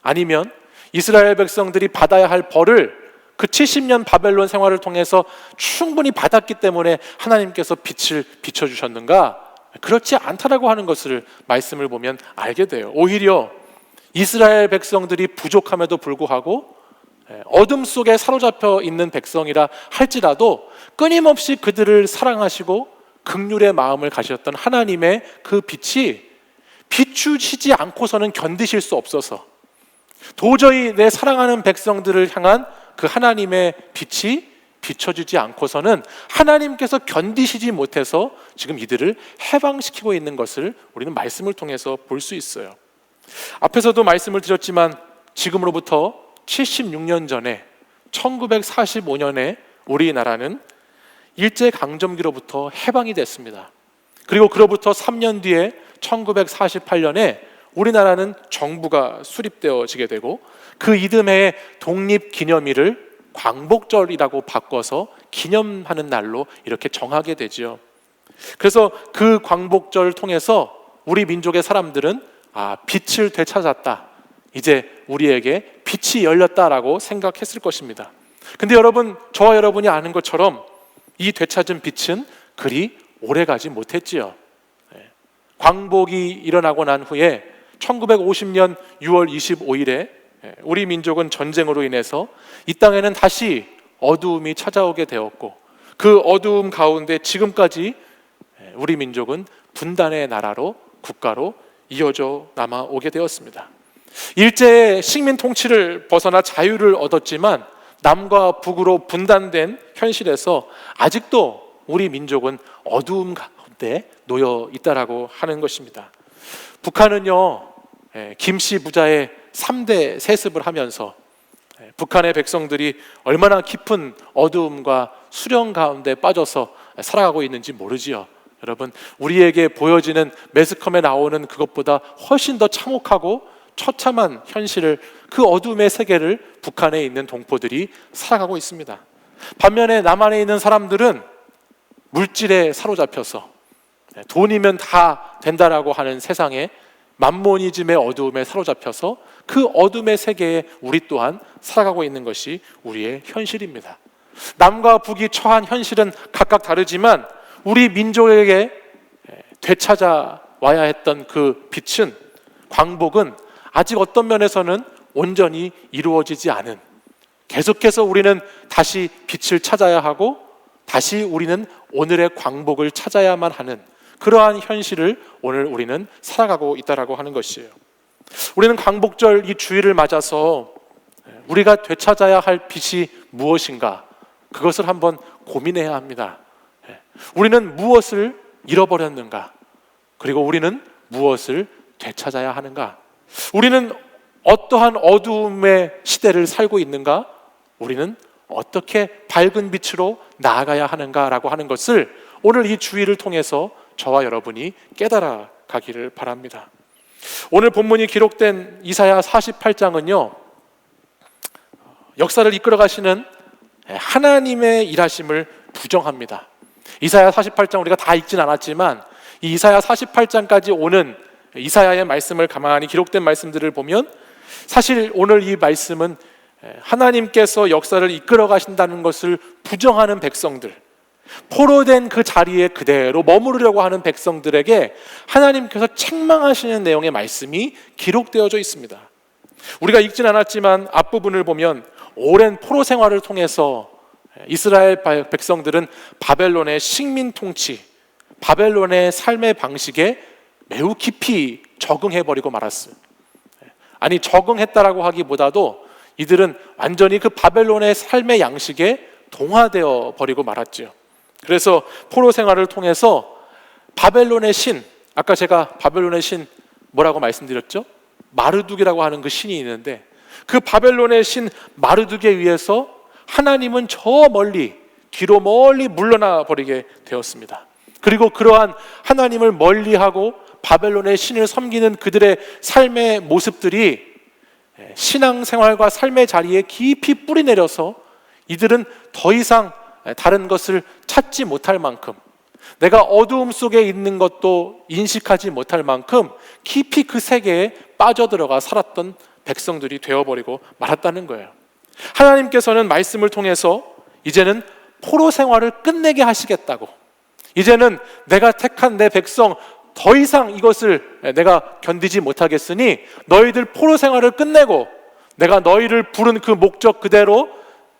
아니면 이스라엘 백성들이 받아야 할 벌을 그 70년 바벨론 생활을 통해서 충분히 받았기 때문에 하나님께서 빛을 비춰주셨는가, 그렇지 않다라고 하는 것을 말씀을 보면 알게 돼요. 오히려 이스라엘 백성들이 부족함에도 불구하고 어둠 속에 사로잡혀 있는 백성이라 할지라도 끊임없이 그들을 사랑하시고 긍휼의 마음을 가지셨던 하나님의 그 빛이 비추시지 않고서는 견디실 수 없어서, 도저히 내 사랑하는 백성들을 향한 그 하나님의 빛이 비춰주지 않고서는 하나님께서 견디시지 못해서 지금 이들을 해방시키고 있는 것을 우리는 말씀을 통해서 볼 수 있어요. 앞에서도 말씀을 드렸지만 지금으로부터 76년 전에 1945년에 우리나라는 일제강점기로부터 해방이 됐습니다. 그리고 그로부터 3년 뒤에 1948년에 우리나라는 정부가 수립되어지게 되고, 그 이듬해 독립기념일을 광복절이라고 바꿔서 기념하는 날로 이렇게 정하게 되지요. 그래서 그 광복절을 통해서 우리 민족의 사람들은 빛을 되찾았다, 이제 우리에게 빛이 열렸다라고 생각했을 것입니다. 근데 여러분, 저와 여러분이 아는 것처럼 이 되찾은 빛은 그리 오래가지 못했지요. 광복이 일어나고 난 후에 1950년 6월 25일에 우리 민족은 전쟁으로 인해서 이 땅에는 다시 어두움이 찾아오게 되었고, 그 어두움 가운데 지금까지 우리 민족은 분단의 나라로, 국가로 이어져 남아오게 되었습니다. 일제의 식민 통치를 벗어나 자유를 얻었지만 남과 북으로 분단된 현실에서 아직도 우리 민족은 어두움 가운데 놓여 있다라고 하는 것입니다. 북한은요, 김씨 부자의 3대 세습을 하면서 북한의 백성들이 얼마나 깊은 어두움과 수령 가운데 빠져서 살아가고 있는지 모르지요. 여러분, 우리에게 보여지는 매스컴에 나오는 그것보다 훨씬 더 참혹하고 처참한 현실을, 그 어둠의 세계를 북한에 있는 동포들이 살아가고 있습니다. 반면에 남한에 있는 사람들은 물질에 사로잡혀서 돈이면 다 된다라고 하는 세상에, 만모니즘의 어두움에 사로잡혀서 그 어둠의 세계에 우리 또한 살아가고 있는 것이 우리의 현실입니다. 남과 북이 처한 현실은 각각 다르지만 우리 민족에게 되찾아와야 했던 그 빛은, 광복은 아직 어떤 면에서는 온전히 이루어지지 않은 계속해서 우리는 다시 빛을 찾아야 하고 다시 우리는 오늘의 광복을 찾아야만 하는 그러한 현실을 오늘 우리는 살아가고 있다라고 하는 것이에요. 우리는 광복절 이 주일을 맞아서 우리가 되찾아야 할 빛이 무엇인가, 그것을 한번 고민해야 합니다. 우리는 무엇을 잃어버렸는가? 그리고 우리는 무엇을 되찾아야 하는가? 우리는 어떠한 어두움의 시대를 살고 있는가? 우리는 어떻게 밝은 빛으로 나아가야 하는가라고 하는 것을 오늘 이 주일을 통해서 저와 여러분이 깨달아 가기를 바랍니다. 오늘 본문이 기록된 이사야 48장은요, 역사를 이끌어 가시는 하나님의 일하심을 부정합니다. 이사야 48장 우리가 다 읽진 않았지만 이 이사야 48장까지 오는 이사야의 말씀을 가만히 기록된 말씀들을 보면 사실 오늘 이 말씀은 하나님께서 역사를 이끌어 가신다는 것을 부정하는 백성들, 포로된 그 자리에 그대로 머무르려고 하는 백성들에게 하나님께서 책망하시는 내용의 말씀이 기록되어져 있습니다. 우리가 읽진 않았지만 앞부분을 보면 오랜 포로 생활을 통해서 이스라엘 백성들은 바벨론의 식민 통치, 바벨론의 삶의 방식에 매우 깊이 적응해버리고 말았어요. 아니, 적응했다라고 하기보다도 이들은 완전히 그 바벨론의 삶의 양식에 동화되어 버리고 말았죠. 그래서 포로 생활을 통해서 바벨론의 신, 아까 제가 바벨론의 신 뭐라고 말씀드렸죠? 마르둑이라고 하는 그 신이 있는데 그 바벨론의 신 마르둑에 의해서 하나님은 저 멀리 뒤로 멀리 물러나 버리게 되었습니다. 그리고 그러한 하나님을 멀리하고 바벨론의 신을 섬기는 그들의 삶의 모습들이 신앙생활과 삶의 자리에 깊이 뿌리내려서 이들은 더 이상 다른 것을 찾지 못할 만큼, 내가 어두움 속에 있는 것도 인식하지 못할 만큼 깊이 그 세계에 빠져들어가 살았던 백성들이 되어버리고 말았다는 거예요. 하나님께서는 말씀을 통해서 이제는 포로 생활을 끝내게 하시겠다고, 이제는 내가 택한 내 백성 더 이상 이것을 내가 견디지 못하겠으니 너희들 포로 생활을 끝내고 내가 너희를 부른 그 목적 그대로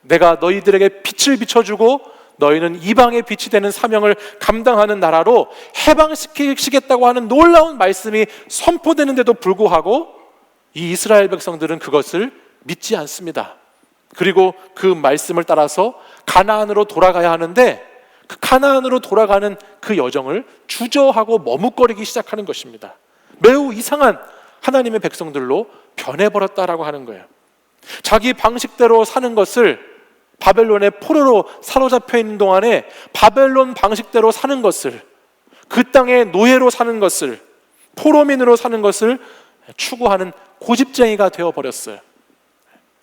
내가 너희들에게 빛을 비춰주고 너희는 이방의 빛이 되는 사명을 감당하는 나라로 해방시키겠다고 하는 놀라운 말씀이 선포되는데도 불구하고 이 이스라엘 백성들은 그것을 믿지 않습니다. 그리고 그 말씀을 따라서 가나안으로 돌아가야 하는데 그 가나안으로 돌아가는 그 여정을 주저하고 머뭇거리기 시작하는 것입니다. 매우 이상한 하나님의 백성들로 변해버렸다라고 하는 거예요. 자기 방식대로 사는 것을, 바벨론의 포로로 사로잡혀 있는 동안에 바벨론 방식대로 사는 것을, 그 땅의 노예로 사는 것을, 포로민으로 사는 것을 추구하는 고집쟁이가 되어버렸어요.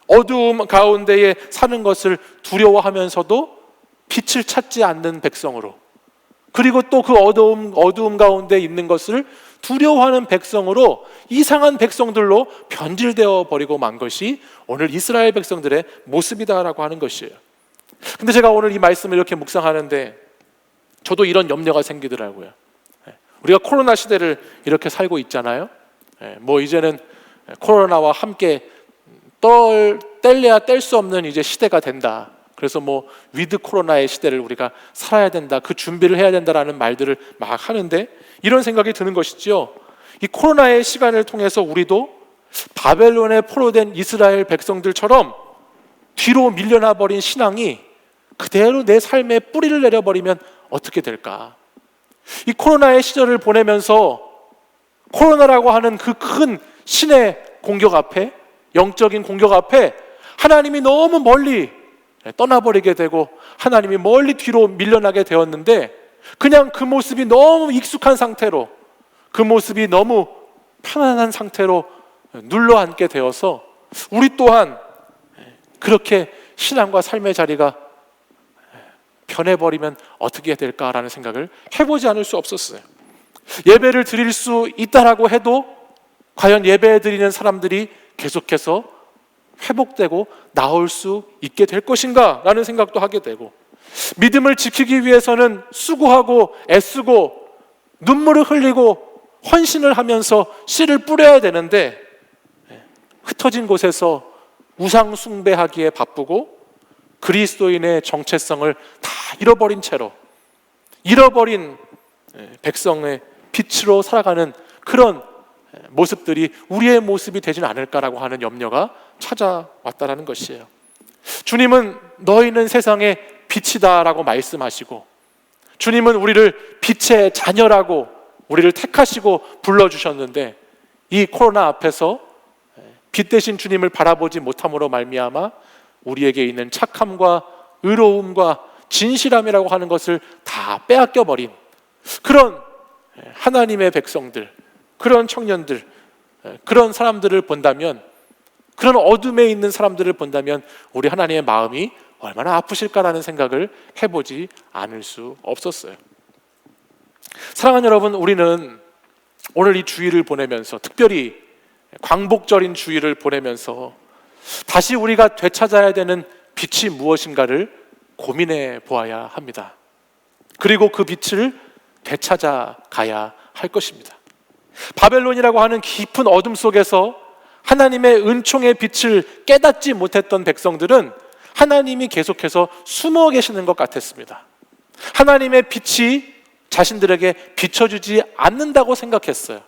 어두움 가운데에 사는 것을 두려워하면서도 빛을 찾지 않는 백성으로, 그리고 또 그 어두움 가운데 있는 것을 두려워하는 백성으로, 이상한 백성들로 변질되어 버리고 만 것이 오늘 이스라엘 백성들의 모습이다라고 하는 것이에요. 근데 제가 오늘 이 말씀을 이렇게 묵상하는데 저도 이런 염려가 생기더라고요. 우리가 코로나 시대를 이렇게 살고 있잖아요. 뭐 이제는 코로나와 함께 뗄래야 뗄 수 없는 이제 시대가 된다. 그래서 뭐 위드 코로나의 시대를 우리가 살아야 된다, 그 준비를 해야 된다라는 말들을 막 하는데 이런 생각이 드는 것이죠. 이 코로나의 시간을 통해서 우리도 바벨론에 포로된 이스라엘 백성들처럼 뒤로 밀려나 버린 신앙이 그대로 내 삶에 뿌리를 내려버리면 어떻게 될까? 이 코로나의 시절을 보내면서 코로나라고 하는 그 큰 신의 공격 앞에, 영적인 공격 앞에 하나님이 너무 멀리 떠나버리게 되고 하나님이 멀리 뒤로 밀려나게 되었는데, 그냥 그 모습이 너무 익숙한 상태로, 그 모습이 너무 편안한 상태로 눌러앉게 되어서 우리 또한 그렇게 신앙과 삶의 자리가 변해버리면 어떻게 될까라는 생각을 해보지 않을 수 없었어요. 예배를 드릴 수 있다라고 해도 과연 예배 드리는 사람들이 계속해서 회복되고 나올 수 있게 될 것인가 라는 생각도 하게 되고, 믿음을 지키기 위해서는 수고하고 애쓰고 눈물을 흘리고 헌신을 하면서 씨를 뿌려야 되는데 흩어진 곳에서 우상 숭배하기에 바쁘고 그리스도인의 정체성을 다 잃어버린 채로 잃어버린 백성의 빛으로 살아가는 그런 모습들이 우리의 모습이 되진 않을까라고 하는 염려가 찾아왔다라는 것이에요. 주님은 너희는 세상의 빛이다라고 말씀하시고, 주님은 우리를 빛의 자녀라고 우리를 택하시고 불러주셨는데, 이 코로나 앞에서 빛 대신 주님을 바라보지 못함으로 말미암아 우리에게 있는 착함과 의로움과 진실함이라고 하는 것을 다 빼앗겨 버린 그런 하나님의 백성들, 그런 청년들, 그런 사람들을 본다면, 그런 어둠에 있는 사람들을 본다면 우리 하나님의 마음이 얼마나 아프실까라는 생각을 해보지 않을 수 없었어요. 사랑하는 여러분, 우리는 오늘 이 주일을 보내면서, 특별히 광복절인 주일을 보내면서 다시 우리가 되찾아야 되는 빛이 무엇인가를 고민해 보아야 합니다. 그리고 그 빛을 되찾아 가야 할 것입니다. 바벨론이라고 하는 깊은 어둠 속에서 하나님의 은총의 빛을 깨닫지 못했던 백성들은 하나님이 계속해서 숨어 계시는 것 같았습니다. 하나님의 빛이 자신들에게 비춰주지 않는다고 생각했어요.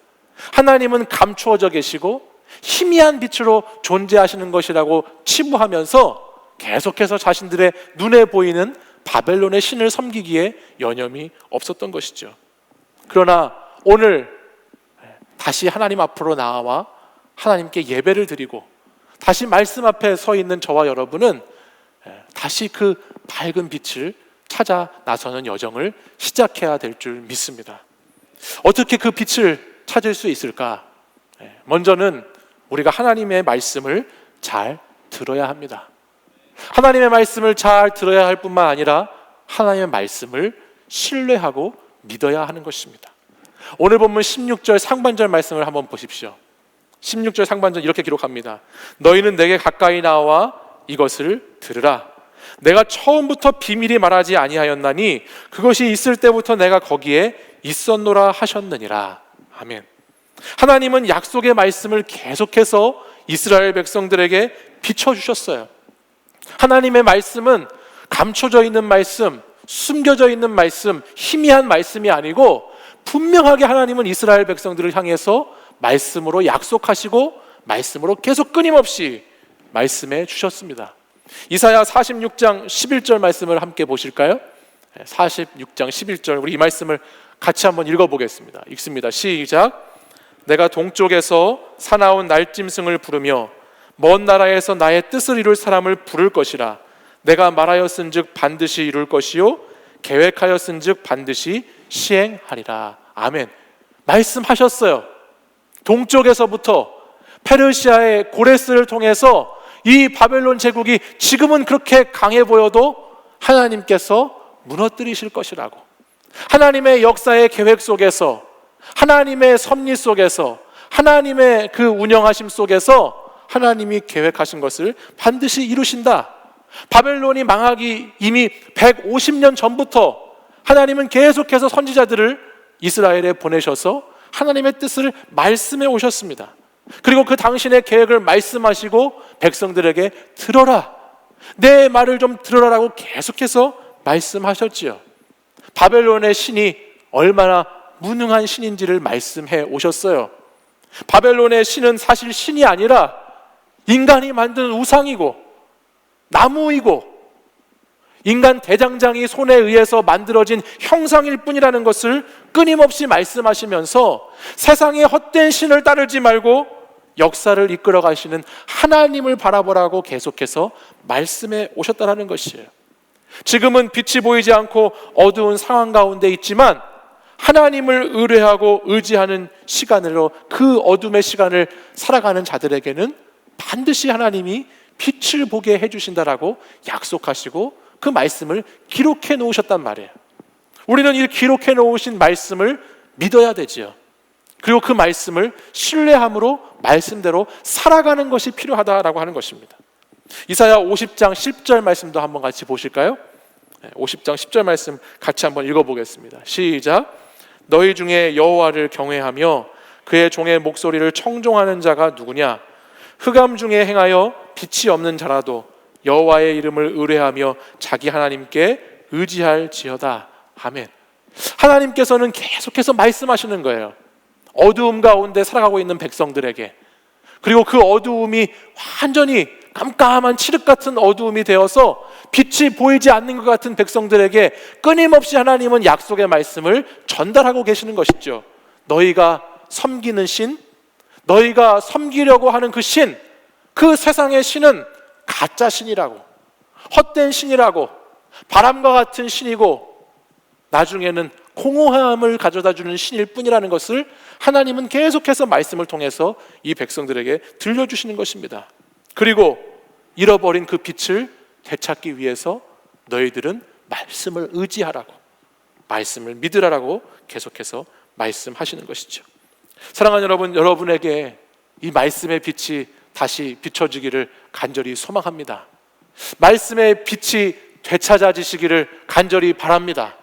하나님은 감추어져 계시고 희미한 빛으로 존재하시는 것이라고 치부하면서 계속해서 자신들의 눈에 보이는 바벨론의 신을 섬기기에 여념이 없었던 것이죠. 그러나 오늘 다시 하나님 앞으로 나와 하나님께 예배를 드리고 다시 말씀 앞에 서 있는 저와 여러분은 다시 그 밝은 빛을 찾아 나서는 여정을 시작해야 될 줄 믿습니다. 어떻게 그 빛을 찾을 수 있을까? 먼저는 우리가 하나님의 말씀을 잘 들어야 합니다. 하나님의 말씀을 잘 들어야 할 뿐만 아니라 하나님의 말씀을 신뢰하고 믿어야 하는 것입니다. 오늘 본문 16절 상반절 말씀을 한번 보십시오. 16절 상반절 이렇게 기록합니다. 너희는 내게 가까이 나와 이것을 들으라. 내가 처음부터 비밀이 말하지 아니하였나니 그것이 있을 때부터 내가 거기에 있었노라 하셨느니라. 아멘. 하나님은 약속의 말씀을 계속해서 이스라엘 백성들에게 비춰주셨어요. 하나님의 말씀은 감춰져 있는 말씀, 숨겨져 있는 말씀, 희미한 말씀이 아니고 분명하게 하나님은 이스라엘 백성들을 향해서 말씀으로 약속하시고 말씀으로 계속 끊임없이 말씀해 주셨습니다. 이사야 46장 11절 말씀을 함께 보실까요? 46장 11절, 우리 이 말씀을 같이 한번 읽어보겠습니다. 읽습니다. 시작. 내가 동쪽에서 사나운 날짐승을 부르며 먼 나라에서 나의 뜻을 이룰 사람을 부를 것이라. 내가 말하였은즉 반드시 이룰 것이요 계획하였은즉 반드시 시행하리라. 아멘. 말씀하셨어요. 동쪽에서부터 페르시아의 고레스를 통해서 이 바벨론 제국이 지금은 그렇게 강해 보여도 하나님께서 무너뜨리실 것이라고, 하나님의 역사의 계획 속에서, 하나님의 섭리 속에서, 하나님의 그 운영하심 속에서 하나님이 계획하신 것을 반드시 이루신다. 바벨론이 망하기 이미 150년 전부터 하나님은 계속해서 선지자들을 이스라엘에 보내셔서 하나님의 뜻을 말씀해 오셨습니다. 그리고 그 당신의 계획을 말씀하시고 백성들에게 들어라, 내 말을 좀 들어라라고 계속해서 말씀하셨지요. 바벨론의 신이 얼마나 무능한 신인지를 말씀해 오셨어요. 바벨론의 신은 사실 신이 아니라 인간이 만든 우상이고 나무이고 인간 대장장이 손에 의해서 만들어진 형상일 뿐이라는 것을 끊임없이 말씀하시면서 세상의 헛된 신을 따르지 말고 역사를 이끌어 가시는 하나님을 바라보라고 계속해서 말씀해 오셨다는 것이에요. 지금은 빛이 보이지 않고 어두운 상황 가운데 있지만 하나님을 의뢰하고 의지하는 시간으로 그 어둠의 시간을 살아가는 자들에게는 반드시 하나님이 빛을 보게 해주신다라고 약속하시고 그 말씀을 기록해 놓으셨단 말이에요. 우리는 이 기록해 놓으신 말씀을 믿어야 되지요. 그리고 그 말씀을 신뢰함으로 말씀대로 살아가는 것이 필요하다라고 하는 것입니다. 이사야 50장 10절 말씀도 한번 같이 보실까요? 50장 10절 말씀 같이 한번 읽어보겠습니다. 시작. 너희 중에 여호와를 경외하며 그의 종의 목소리를 청종하는 자가 누구냐? 흑암 중에 행하여 빛이 없는 자라도 여호와의 이름을 의뢰하며 자기 하나님께 의지할지어다. 아멘. 하나님께서는 계속해서 말씀하시는 거예요. 어두움 가운데 살아가고 있는 백성들에게, 그리고 그 어두움이 완전히 깜깜한 칠흑 같은 어두움이 되어서 빛이 보이지 않는 것 같은 백성들에게 끊임없이 하나님은 약속의 말씀을 전달하고 계시는 것이죠. 너희가 섬기는 신, 너희가 섬기려고 하는 그 신, 그 세상의 신은 가짜 신이라고, 헛된 신이라고, 바람과 같은 신이고 나중에는 공허함을 가져다주는 신일 뿐이라는 것을 하나님은 계속해서 말씀을 통해서 이 백성들에게 들려주시는 것입니다. 그리고 잃어버린 그 빛을 되찾기 위해서 너희들은 말씀을 의지하라고, 말씀을 믿으라고 계속해서 말씀하시는 것이죠. 사랑하는 여러분, 여러분에게 이 말씀의 빛이 다시 비춰지기를 간절히 소망합니다. 말씀의 빛이 되찾아지시기를 간절히 바랍니다.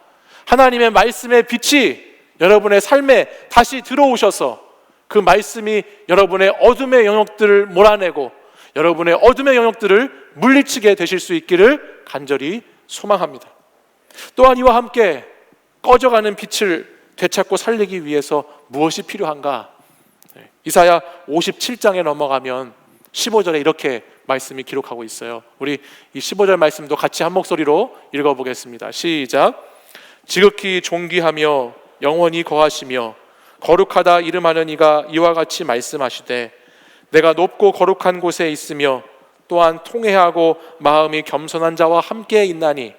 하나님의 말씀의 빛이 여러분의 삶에 다시 들어오셔서 그 말씀이 여러분의 어둠의 영역들을 몰아내고 여러분의 어둠의 영역들을 물리치게 되실 수 있기를 간절히 소망합니다. 또한 이와 함께 꺼져가는 빛을 되찾고 살리기 위해서 무엇이 필요한가? 이사야 57장에 넘어가면 15절에 이렇게 말씀이 기록하고 있어요. 우리 이 15절 말씀도 같이 한 목소리로 읽어보겠습니다. 시작. 지극히 존귀하며 영원히 거하시며 거룩하다 이름하는 이가 이와 같이 말씀하시되 내가 높고 거룩한 곳에 있으며 또한 통회하고 마음이 겸손한 자와 함께 있나니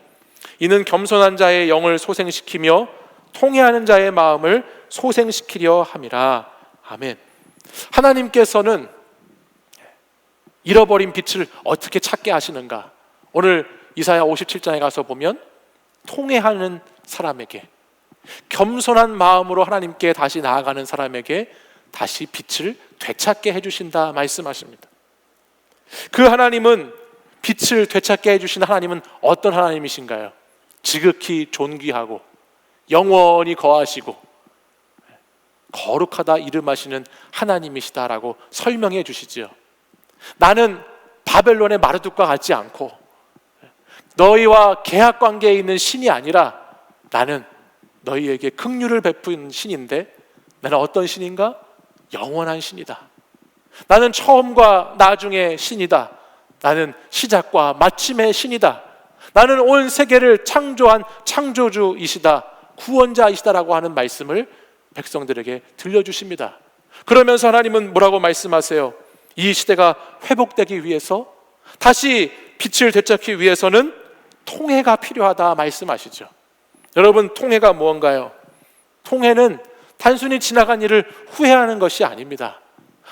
이는 겸손한 자의 영을 소생시키며 통회하는 자의 마음을 소생시키려 함이라. 아멘. 하나님께서는 잃어버린 빛을 어떻게 찾게 하시는가? 오늘 이사야 57장에 가서 보면 통회하는 사람에게, 겸손한 마음으로 하나님께 다시 나아가는 사람에게 다시 빛을 되찾게 해주신다 말씀하십니다. 그 하나님은, 빛을 되찾게 해주신 하나님은 어떤 하나님이신가요? 지극히 존귀하고 영원히 거하시고 거룩하다 이름하시는 하나님이시다라고 설명해 주시죠. 나는 바벨론의 마르둑과 같지 않고 너희와 계약 관계에 있는 신이 아니라 나는 너희에게 긍휼을 베푼 신인데, 나는 어떤 신인가? 영원한 신이다. 나는 처음과 나중의 신이다. 나는 시작과 마침의 신이다. 나는 온 세계를 창조한 창조주이시다, 구원자이시다라고 하는 말씀을 백성들에게 들려주십니다. 그러면서 하나님은 뭐라고 말씀하세요? 이 시대가 회복되기 위해서, 다시 빛을 되찾기 위해서는 통회가 필요하다 말씀하시죠. 여러분, 통회가 무언가요? 통회는 단순히 지나간 일을 후회하는 것이 아닙니다.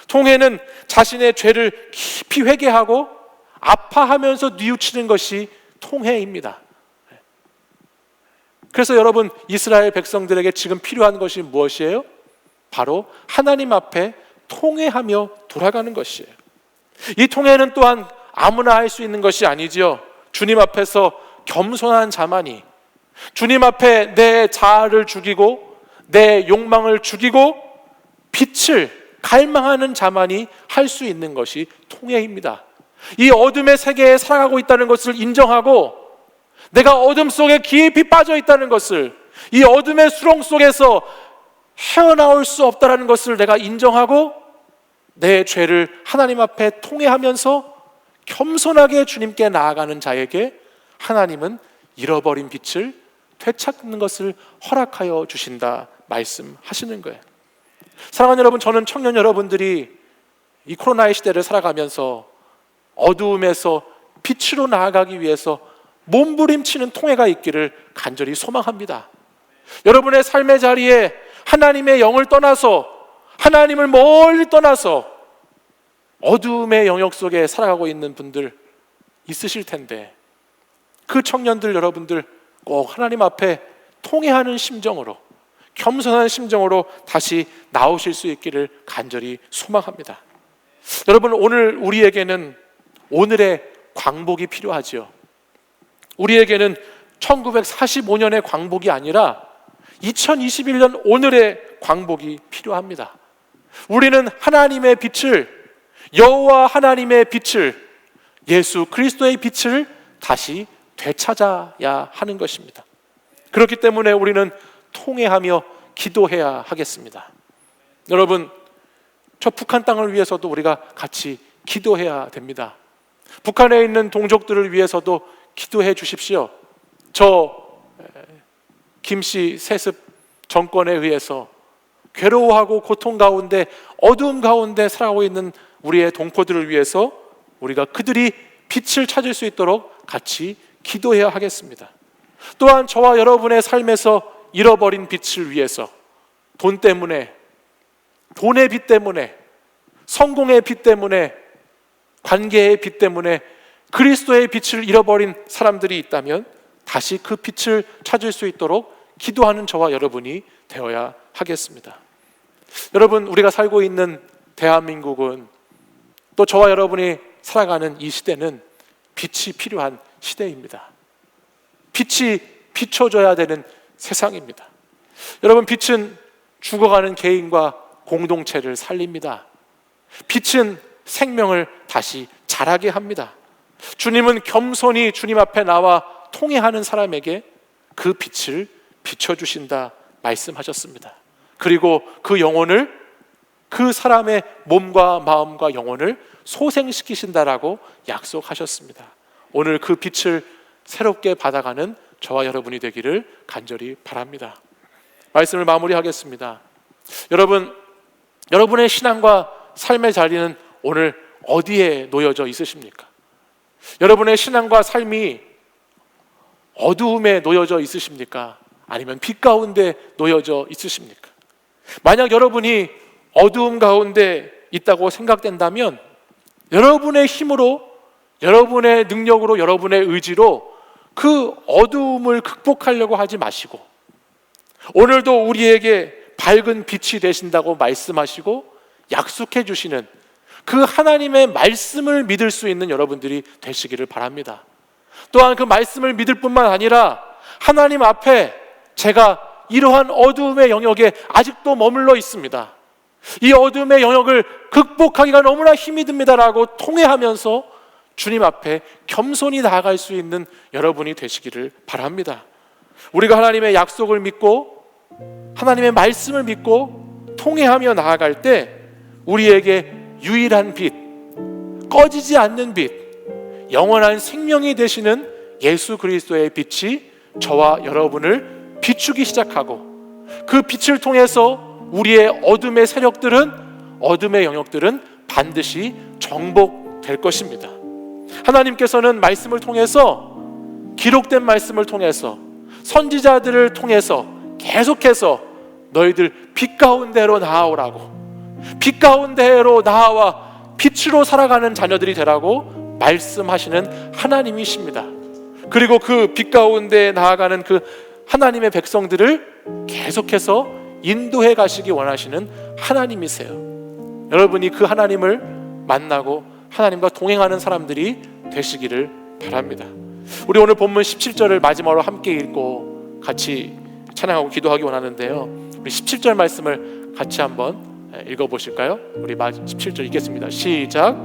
통회는 자신의 죄를 깊이 회개하고 아파하면서 뉘우치는 것이 통회입니다. 그래서 여러분, 이스라엘 백성들에게 지금 필요한 것이 무엇이에요? 바로 하나님 앞에 통회하며 돌아가는 것이에요. 이 통회는 또한 아무나 할 수 있는 것이 아니지요. 주님 앞에서 겸손한 자만이, 주님 앞에 내 자아를 죽이고 내 욕망을 죽이고 빛을 갈망하는 자만이 할 수 있는 것이 통회입니다. 이 어둠의 세계에 살아가고 있다는 것을 인정하고, 내가 어둠 속에 깊이 빠져 있다는 것을, 이 어둠의 수렁 속에서 헤어나올 수 없다는 것을 내가 인정하고 내 죄를 하나님 앞에 통회하면서 겸손하게 주님께 나아가는 자에게 하나님은 잃어버린 빛을 되찾는 것을 허락하여 주신다 말씀하시는 거예요. 사랑하는 여러분, 저는 청년 여러분들이 이 코로나의 시대를 살아가면서 어두움에서 빛으로 나아가기 위해서 몸부림치는 통회가 있기를 간절히 소망합니다. 여러분의 삶의 자리에 하나님의 영을 떠나서, 하나님을 멀리 떠나서 어두움의 영역 속에 살아가고 있는 분들 있으실 텐데, 그 청년들 여러분들 꼭 하나님 앞에 통회하는 심정으로, 겸손한 심정으로 다시 나오실 수 있기를 간절히 소망합니다. 여러분, 오늘 우리에게는 오늘의 광복이 필요하지요. 우리에게는 1945년의 광복이 아니라 2021년 오늘의 광복이 필요합니다. 우리는 하나님의 빛을, 여호와 하나님의 빛을 예수 그리스도의 빛을 다시 되찾아야 하는 것입니다. 그렇기 때문에 우리는 통회하며 기도해야 하겠습니다. 여러분, 저 북한 땅을 위해서도 우리가 같이 기도해야 됩니다. 북한에 있는 동족들을 위해서도 기도해 주십시오. 저 김씨 세습 정권에 의해서 괴로워하고 고통 가운데 어두움 가운데 살아가고 있는 우리의 동포들을 위해서 우리가 그들이 빛을 찾을 수 있도록 같이 기도해야 하겠습니다. 또한 저와 여러분의 삶에서 잃어버린 빛을 위해서 돈 때문에, 돈의 빛 때문에, 성공의 빛 때문에, 관계의 빛 때문에 그리스도의 빛을 잃어버린 사람들이 있다면 다시 그 빛을 찾을 수 있도록 기도하는 저와 여러분이 되어야 하겠습니다. 여러분, 우리가 살고 있는 대한민국은, 또 저와 여러분이 살아가는 이 시대는 빛이 필요한 시대입니다. 빛이 비춰줘야 되는 세상입니다. 여러분, 빛은 죽어가는 개인과 공동체를 살립니다. 빛은 생명을 다시 자라게 합니다. 주님은 겸손히 주님 앞에 나와 통회하는 사람에게 그 빛을 비춰주신다 말씀하셨습니다. 그리고 그 영혼을, 그 사람의 몸과 마음과 영혼을 소생시키신다라고 약속하셨습니다. 오늘 그 빛을 새롭게 받아가는 저와 여러분이 되기를 간절히 바랍니다. 말씀을 마무리하겠습니다. 여러분, 여러분의 신앙과 삶의 자리는 오늘 어디에 놓여져 있으십니까? 여러분의 신앙과 삶이 어두움에 놓여져 있으십니까? 아니면 빛 가운데 놓여져 있으십니까? 만약 여러분이 어두움 가운데 있다고 생각된다면 여러분의 힘으로, 여러분의 능력으로, 여러분의 의지로 그 어두움을 극복하려고 하지 마시고, 오늘도 우리에게 밝은 빛이 되신다고 말씀하시고 약속해 주시는 그 하나님의 말씀을 믿을 수 있는 여러분들이 되시기를 바랍니다. 또한 그 말씀을 믿을 뿐만 아니라 하나님 앞에 제가 이러한 어두움의 영역에 아직도 머물러 있습니다, 이 어둠의 영역을 극복하기가 너무나 힘이 듭니다라고 통회하면서 주님 앞에 겸손히 나아갈 수 있는 여러분이 되시기를 바랍니다. 우리가 하나님의 약속을 믿고 하나님의 말씀을 믿고 통회하며 나아갈 때 우리에게 유일한 빛, 꺼지지 않는 빛, 영원한 생명이 되시는 예수 그리스도의 빛이 저와 여러분을 비추기 시작하고, 그 빛을 통해서 우리의 어둠의 세력들은, 어둠의 영역들은 반드시 정복될 것입니다. 하나님께서는 말씀을 통해서, 기록된 말씀을 통해서, 선지자들을 통해서 계속해서 너희들 빛 가운데로 나아오라고, 빛 가운데로 나아와 빛으로 살아가는 자녀들이 되라고 말씀하시는 하나님이십니다. 그리고 그 빛 가운데 나아가는 그 하나님의 백성들을 계속해서 인도해 가시기 원하시는 하나님이세요. 여러분이 그 하나님을 만나고 하나님과 동행하는 사람들이 되시기를 바랍니다. 우리 오늘 본문 17절을 마지막으로 함께 읽고 같이 찬양하고 기도하기 원하는데요, 우리 17절 말씀을 같이 한번 읽어보실까요? 우리 17절 읽겠습니다. 시작.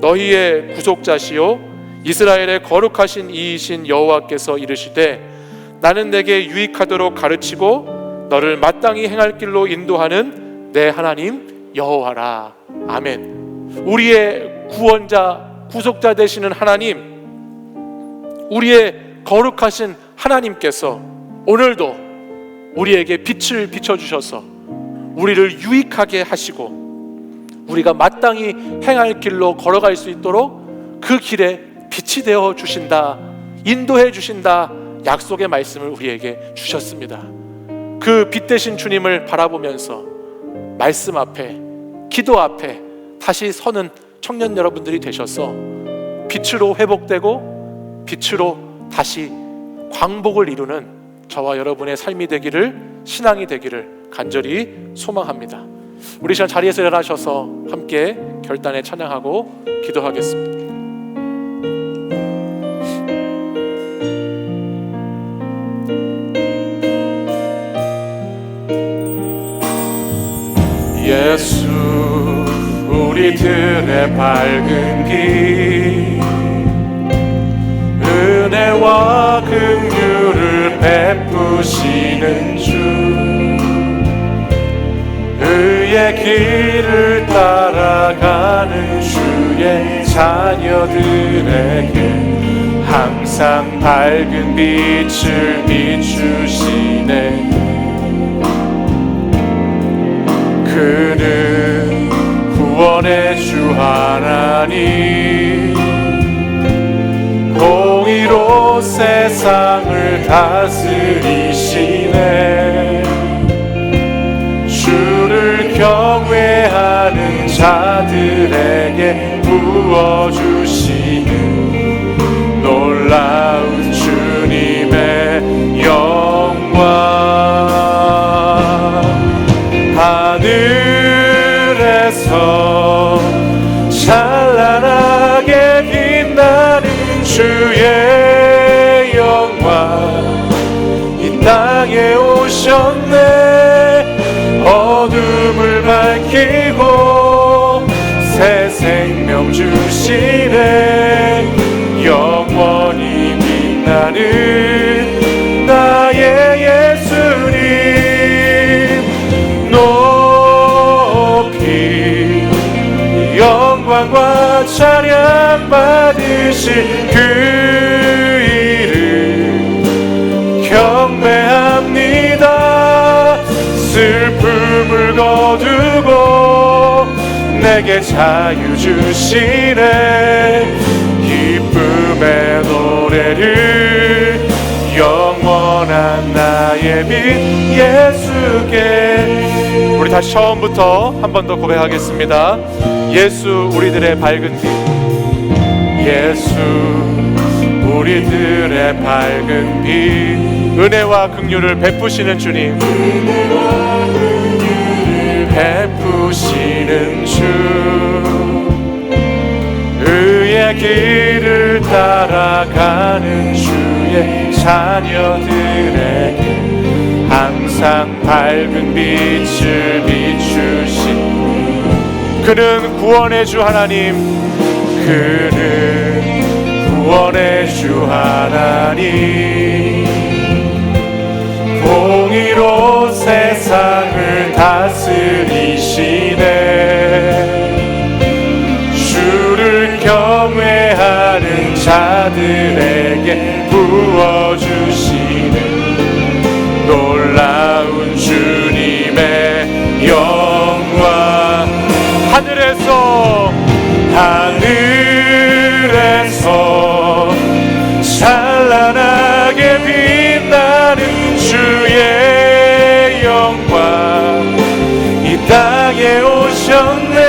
너희의 구속자시요 이스라엘의 거룩하신 이이신 여호와께서 이르시되 나는 내게 유익하도록 가르치고 너를 마땅히 행할 길로 인도하는 내 하나님 여호와라. 아멘. 우리의 구원자, 구속자 되시는 하나님, 우리의 거룩하신 하나님께서 오늘도 우리에게 빛을 비춰주셔서 우리를 유익하게 하시고 우리가 마땅히 행할 길로 걸어갈 수 있도록 그 길에 빛이 되어 주신다, 인도해 주신다 약속의 말씀을 우리에게 주셨습니다. 그 빛 되신 주님을 바라보면서 말씀 앞에, 기도 앞에 다시 서는 청년 여러분들이 되셔서 빛으로 회복되고 빛으로 다시 광복을 이루는 저와 여러분의 삶이 되기를, 신앙이 되기를 간절히 소망합니다. 우리 시간 자리에서 일어나셔서 함께 결단에 찬양하고 기도하겠습니다. 예수, 우리들의 밝은 길 베푸시는 주 의의 길을 따라가는 주의 자녀들에게 항상 밝은 빛을 비추시네. 그는 구원의 주 하나님 공의로 세상을 다스리시네. 주를 경외하는 자들에게 부어주시는 놀라운 주님의 영광. 하늘에서 찬란하게 빛나는 주의 영광 이 땅에 오셨네. 어둠을 밝히고 새 생명 주시네. 영원히 빛나는 나의 예수님 높이 영광과 찬양 받으실 그 이름 경배합니다. 슬픔을 거두고 내게 자유 주시네. 기쁨의 노래를 영원한 나의 빛 예수께. 우리 다시 처음부터 한 번 더 고백하겠습니다. 예수 우리들의 밝은 빛, 예수 우리들의 밝은 빛, 은혜와 긍휼을 베푸시는 주님, 베푸시는 주 의의 길을 따라가는 주의 자녀들에게 항상 밝은 빛을 비추신 그는 구원의 주 하나님, 그는 구원의 주 하나님 공의로 세상을 다스리시네. 주를 경외하는 자들에게 부어주시는 놀라운 주님의 영광. 하늘에서 찬란하게 빛나는 주의 영광 이 땅에 오셨네.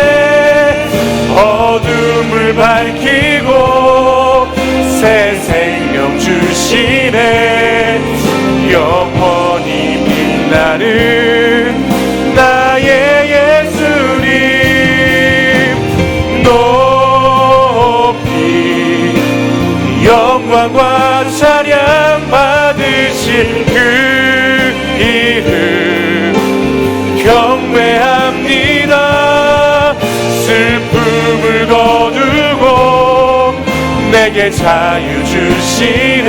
어둠을 밝히고 새 생명 주시네. 영원히 빛나는 나의 예수님 높이 영광과 찬양 받으실 그 이름 경배합니다. 슬픔을 거두고 내게 자유 주시네.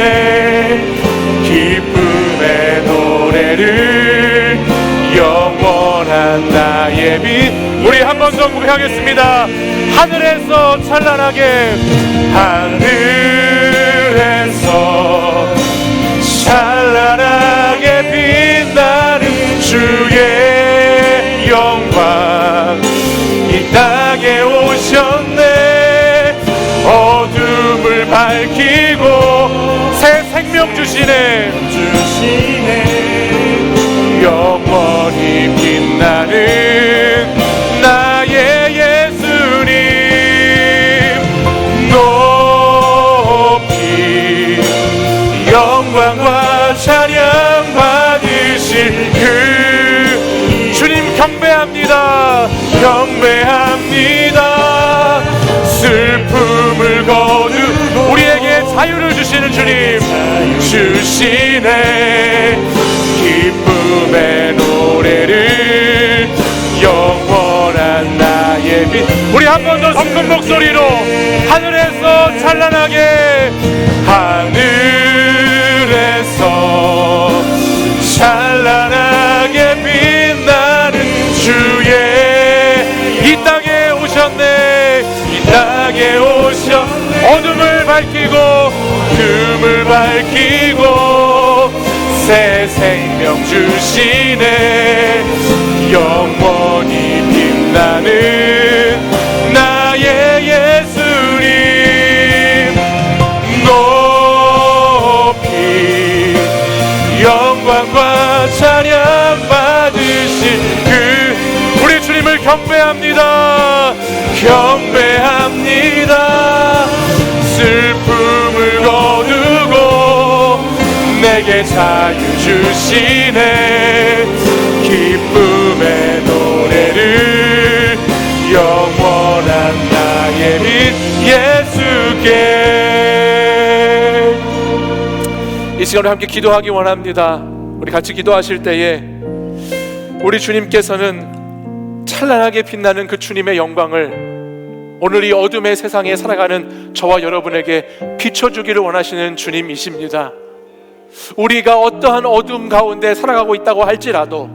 기쁨의 노래를 영원한 나의 빛. 우리 한 번 더 고백하겠습니다. 하늘에서 찬란하게, 하늘에서 찬란하게 빛나는 주의 영광 이 땅에 오셨네. 어둠을 밝히고 새 생명 주시네. 영원히 빛나는 나의 예수님 높이 영광과 찬양 받으실 그 주님 경배합니다. 경배합니다. 슬픔을 거두 우리에게 자유를 주시는 주님 주시네. 기쁨의 노래를 영원한 나의 빛. 우리 한 번 더 성큰 목소리로 하늘에서 찬란하게, 하늘에서 어둠을 밝히고 새 생명 주시네. 영원히 빛나는 나의 예수님, 높이 영광과 찬양 받으신 우리 주님을 경배합니다. 슬픔을 거두고 내게 자유 주시네. 기쁨의 노래를 영원한 나의 빛 예수께. 이 시간을 함께 기도하기 원합니다. 우리 같이 기도하실 때에 우리 주님께서는 찬란하게 빛나는 그 주님의 영광을 오늘 이 어둠의 세상에 살아가는 저와 여러분에게 비춰주기를 원하시는 주님이십니다. 우리가 어떠한 어둠 가운데 살아가고 있다고 할지라도,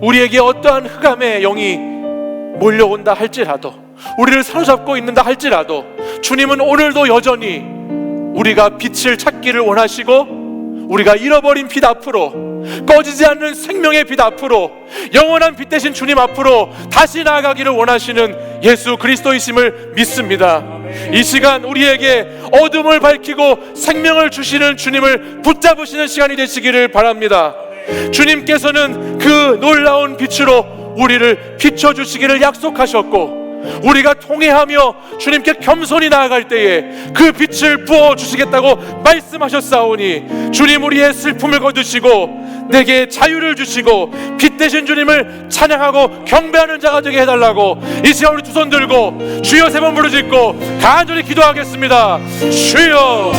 우리에게 어떠한 흑암의 영이 몰려온다 할지라도, 우리를 사로잡고 있는다 할지라도 주님은 오늘도 여전히 우리가 빛을 찾기를 원하시고, 우리가 잃어버린 빛 앞으로, 꺼지지 않는 생명의 빛 앞으로, 영원한 빛 되신 주님 앞으로 다시 나아가기를 원하시는 예수 그리스도이심을 믿습니다. 이 시간 우리에게 어둠을 밝히고 생명을 주시는 주님을 붙잡으시는 시간이 되시기를 바랍니다. 주님께서는 그 놀라운 빛으로 우리를 비춰주시기를 약속하셨고, 우리가 통회하며 주님께 겸손히 나아갈 때에 그 빛을 부어주시겠다고 말씀하셨사오니, 주님 우리의 슬픔을 거두시고 내게 자유를 주시고 빛 되신 주님을 찬양하고 경배하는 자가 되게 해달라고 이 시간 우리 두 손 들고 주여 세 번 부르짖고 간절히 기도하겠습니다. 주여,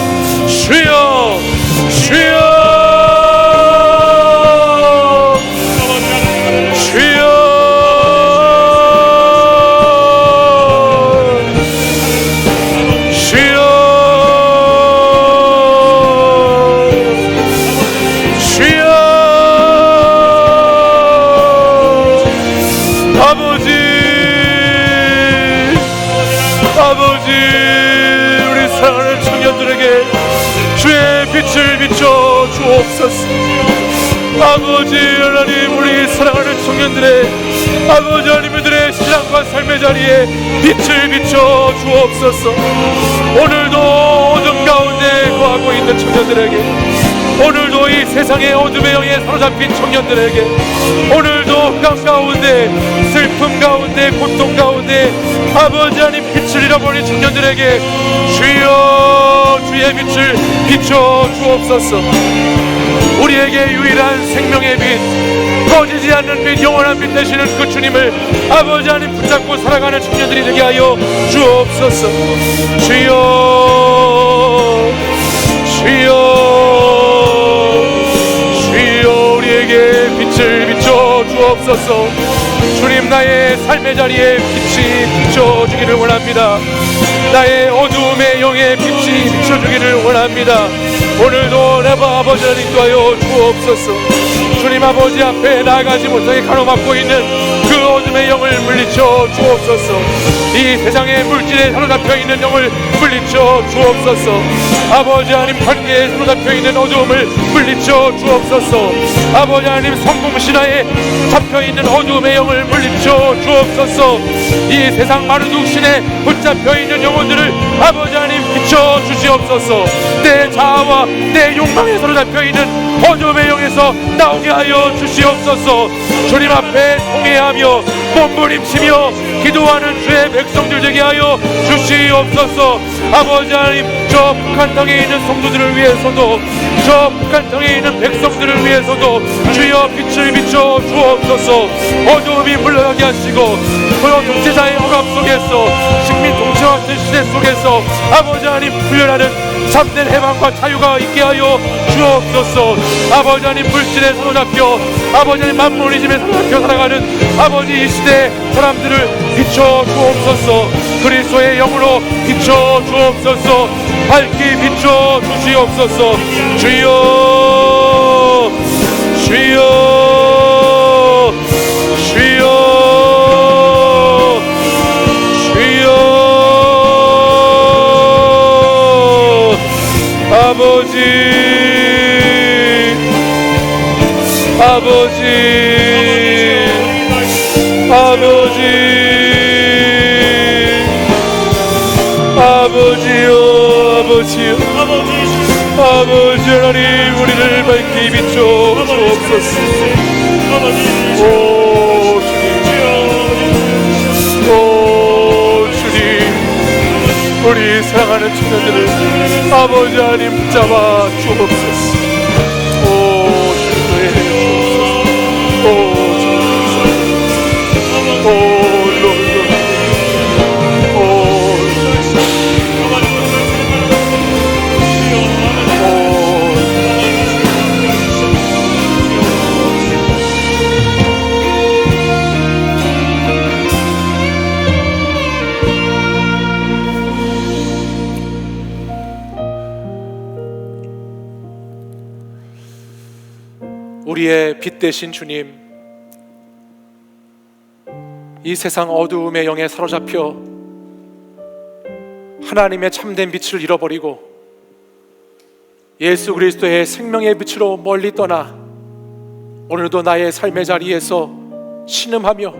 주여, 주여, 주여. 빛을 비춰 주옵소서. 아버지 하나님, 우리 사랑하는 청년들의 아버지 하나님들의 신앙과 삶의 자리에 빛을 비춰 주옵소서. 오늘도 어둠 가운데 거하고 있는 청년들에게, 오늘도 이 세상의 어둠의 영에 사로잡힌 청년들에게, 오늘도 흑암 가운데, 슬픔 가운데, 고통 가운데 아버지 하나님 빛을 잃어버린 청년들에게 주여 주의 빛을 비춰 주옵소서. 우리에게 유일한 생명의 빛, 꺼지지 않는 빛, 영원한 빛 되시는 그 주님을 아버지 하나님 붙잡고 살아가는 청년들이 되게 하여 주옵소서. 주여, 주여, 주여, 우리에게 빛을 비춰 주옵소서. 주님, 나의 삶의 자리에 빛이 비춰주기를 원합니다. 나의 어두움의 영에 빛이 비춰주기를 원합니다. 오늘도 내 아버지 하나님 인도하여 주옵소서. 주님 아버지 앞에 나아가지 못하게 가로막고 있는 그 어둠의 영을 물리쳐 주옵소서. 이 세상의 물질에 사로잡혀 있는 영을 물리쳐 주옵소서. 아버지 하나님 관계에 사로잡혀 있는 어두움을 물리쳐 주옵소서. 아버지 하나님 성공 신화에 잡혀 있는 어두움의 영을 물리쳐 주옵소서. 이 세상 마르둑신에 붙잡혀 있는 영혼들을 아버지 하나님 비춰 주시옵소서. 내 자아와 내 욕망에 사로잡혀 있는 어둠의 영에서 나오게 하여 주시옵소서. 주님 앞에 통회하며 몸부림치며 기도하는 주의 백성들 되게 하여 주시옵소서. 아버지 하나님, 저 북한 땅에 있는 성도들을 위해서도, 저 북한 땅에 있는 백성들을 위해서도 주여 빛을 비춰 주옵소서. 어두움이 물러가게 하시고 고요 독재자의 억압 속에서, 식민 통치와 같은 시대 속에서 아버지 하나님 훈련하는 참된 해방과 자유가 있게 하여 주옵소서. 아버지 하나님 물질에 사로잡혀, 아버지 하나님 만물이즘에 사로잡혀 살아가는 아버지 이 시대 사람들을 비춰 주옵소서. 그리스도의 영으로 비춰 주옵소서. 밝히 비춰 주시옵소서. 주여, 주여, 주여, 주여, 아버지, 아버지, 아버지, 아버지요, 아버지요, 아버지 하나님, 우리를 밝히 비춰 주옵소서. 오 주님, 오 주님, 우리 사랑하는 청년들을 아버지 하나님 붙잡아 주옵소서. 오 주님, 오 주옵소서. 오 로드, 오 우리의 빛 되신 주님, 이 세상 어두움의 영에 사로잡혀 하나님의 참된 빛을 잃어버리고 예수 그리스도의 생명의 빛으로 멀리 떠나 오늘도 나의 삶의 자리에서 신음하며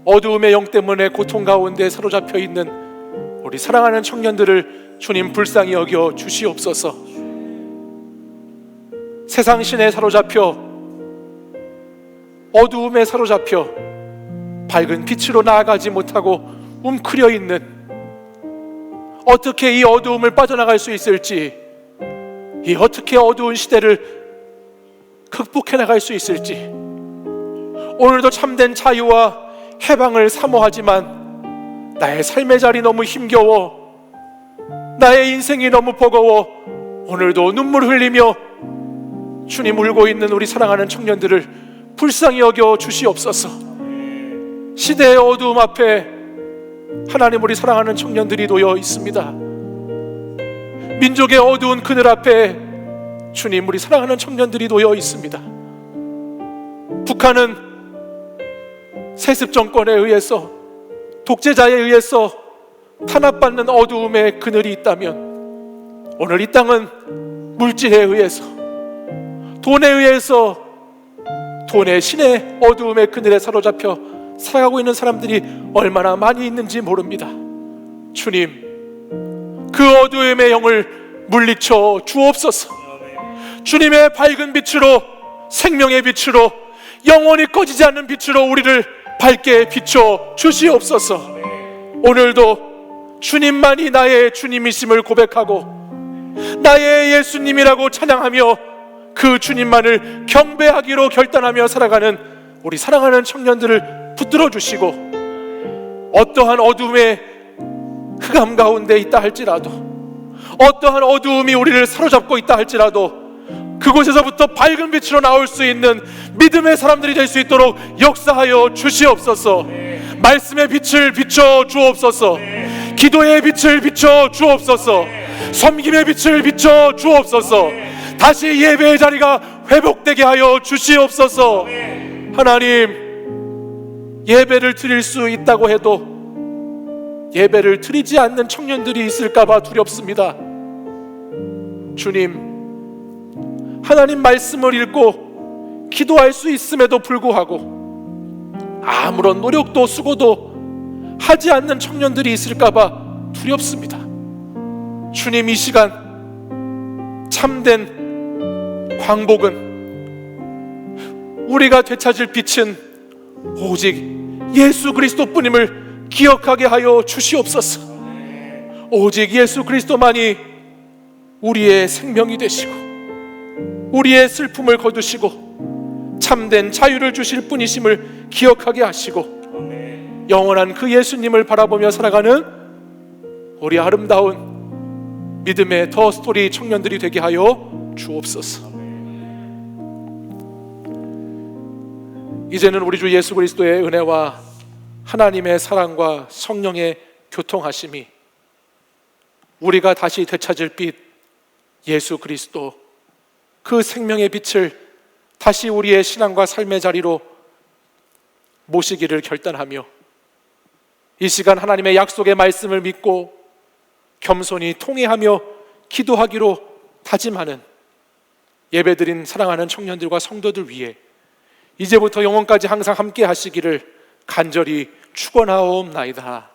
어두움의 영 때문에 고통 가운데 사로잡혀 있는 우리 사랑하는 청년들을 주님 불쌍히 여겨 주시옵소서. 세상 신에 사로잡혀 어두움에 사로잡혀 밝은 빛으로 나아가지 못하고 움크려 있는, 어떻게 이 어두움을 빠져나갈 수 있을지, 이 어떻게 어두운 시대를 극복해 나갈 수 있을지, 오늘도 참된 자유와 해방을 사모하지만 나의 삶의 자리 너무 힘겨워, 나의 인생이 너무 버거워 오늘도 눈물 흘리며 주님 울고 있는 우리 사랑하는 청년들을 불쌍히 여겨 주시옵소서. 시대의 어두움 앞에 하나님, 우리 사랑하는 청년들이 놓여 있습니다. 민족의 어두운 그늘 앞에 주님, 우리 사랑하는 청년들이 놓여 있습니다. 북한은 세습 정권에 의해서, 독재자에 의해서 탄압받는 어두움의 그늘이 있다면, 오늘 이 땅은 물질에 의해서, 돈에 의해서, 돈의 신의 어두움의 그늘에 사로잡혀 살아가고 있는 사람들이 얼마나 많이 있는지 모릅니다. 주님, 그 어두움의 영을 물리쳐 주옵소서. 주님의 밝은 빛으로, 생명의 빛으로, 영원히 꺼지지 않는 빛으로 우리를 밝게 비춰 주시옵소서. 오늘도 주님만이 나의 주님이심을 고백하고 나의 예수님이라고 찬양하며 그 주님만을 경배하기로 결단하며 살아가는 우리 사랑하는 청년들을 붙들어 주시고, 어떠한 어둠의 흑암 가운데 있다 할지라도, 어떠한 어두움이 우리를 사로잡고 있다 할지라도 그곳에서부터 밝은 빛으로 나올 수 있는 믿음의 사람들이 될 수 있도록 역사하여 주시옵소서. 말씀의 빛을 비춰 주옵소서. 기도의 빛을 비춰 주옵소서. 섬김의 빛을 비춰 주옵소서. 다시 예배의 자리가 회복되게 하여 주시옵소서. 하나님, 예배를 드릴 수 있다고 해도 예배를 드리지 않는 청년들이 있을까봐 두렵습니다. 주님, 하나님 말씀을 읽고 기도할 수 있음에도 불구하고 아무런 노력도 수고도 하지 않는 청년들이 있을까봐 두렵습니다. 주님, 이 시간 참된 광복은, 우리가 되찾을 빛은 오직 예수 그리스도뿐임을 기억하게 하여 주시옵소서. 오직 예수 그리스도만이 우리의 생명이 되시고 우리의 슬픔을 거두시고 참된 자유를 주실 분이심을 기억하게 하시고, 영원한 그 예수님을 바라보며 살아가는 우리 아름다운 믿음의 더 스토리 청년들이 되게 하여 주옵소서. 이제는 우리 주 예수 그리스도의 은혜와 하나님의 사랑과 성령의 교통하심이, 우리가 다시 되찾을 빛 예수 그리스도, 그 생명의 빛을 다시 우리의 신앙과 삶의 자리로 모시기를 결단하며, 이 시간 하나님의 약속의 말씀을 믿고 겸손히 통회하며 기도하기로 하지만은 예배드린 사랑하는 청년들과 성도들 위해 이제부터 영원까지 항상 함께 하시기를 간절히 축원하옵나이다.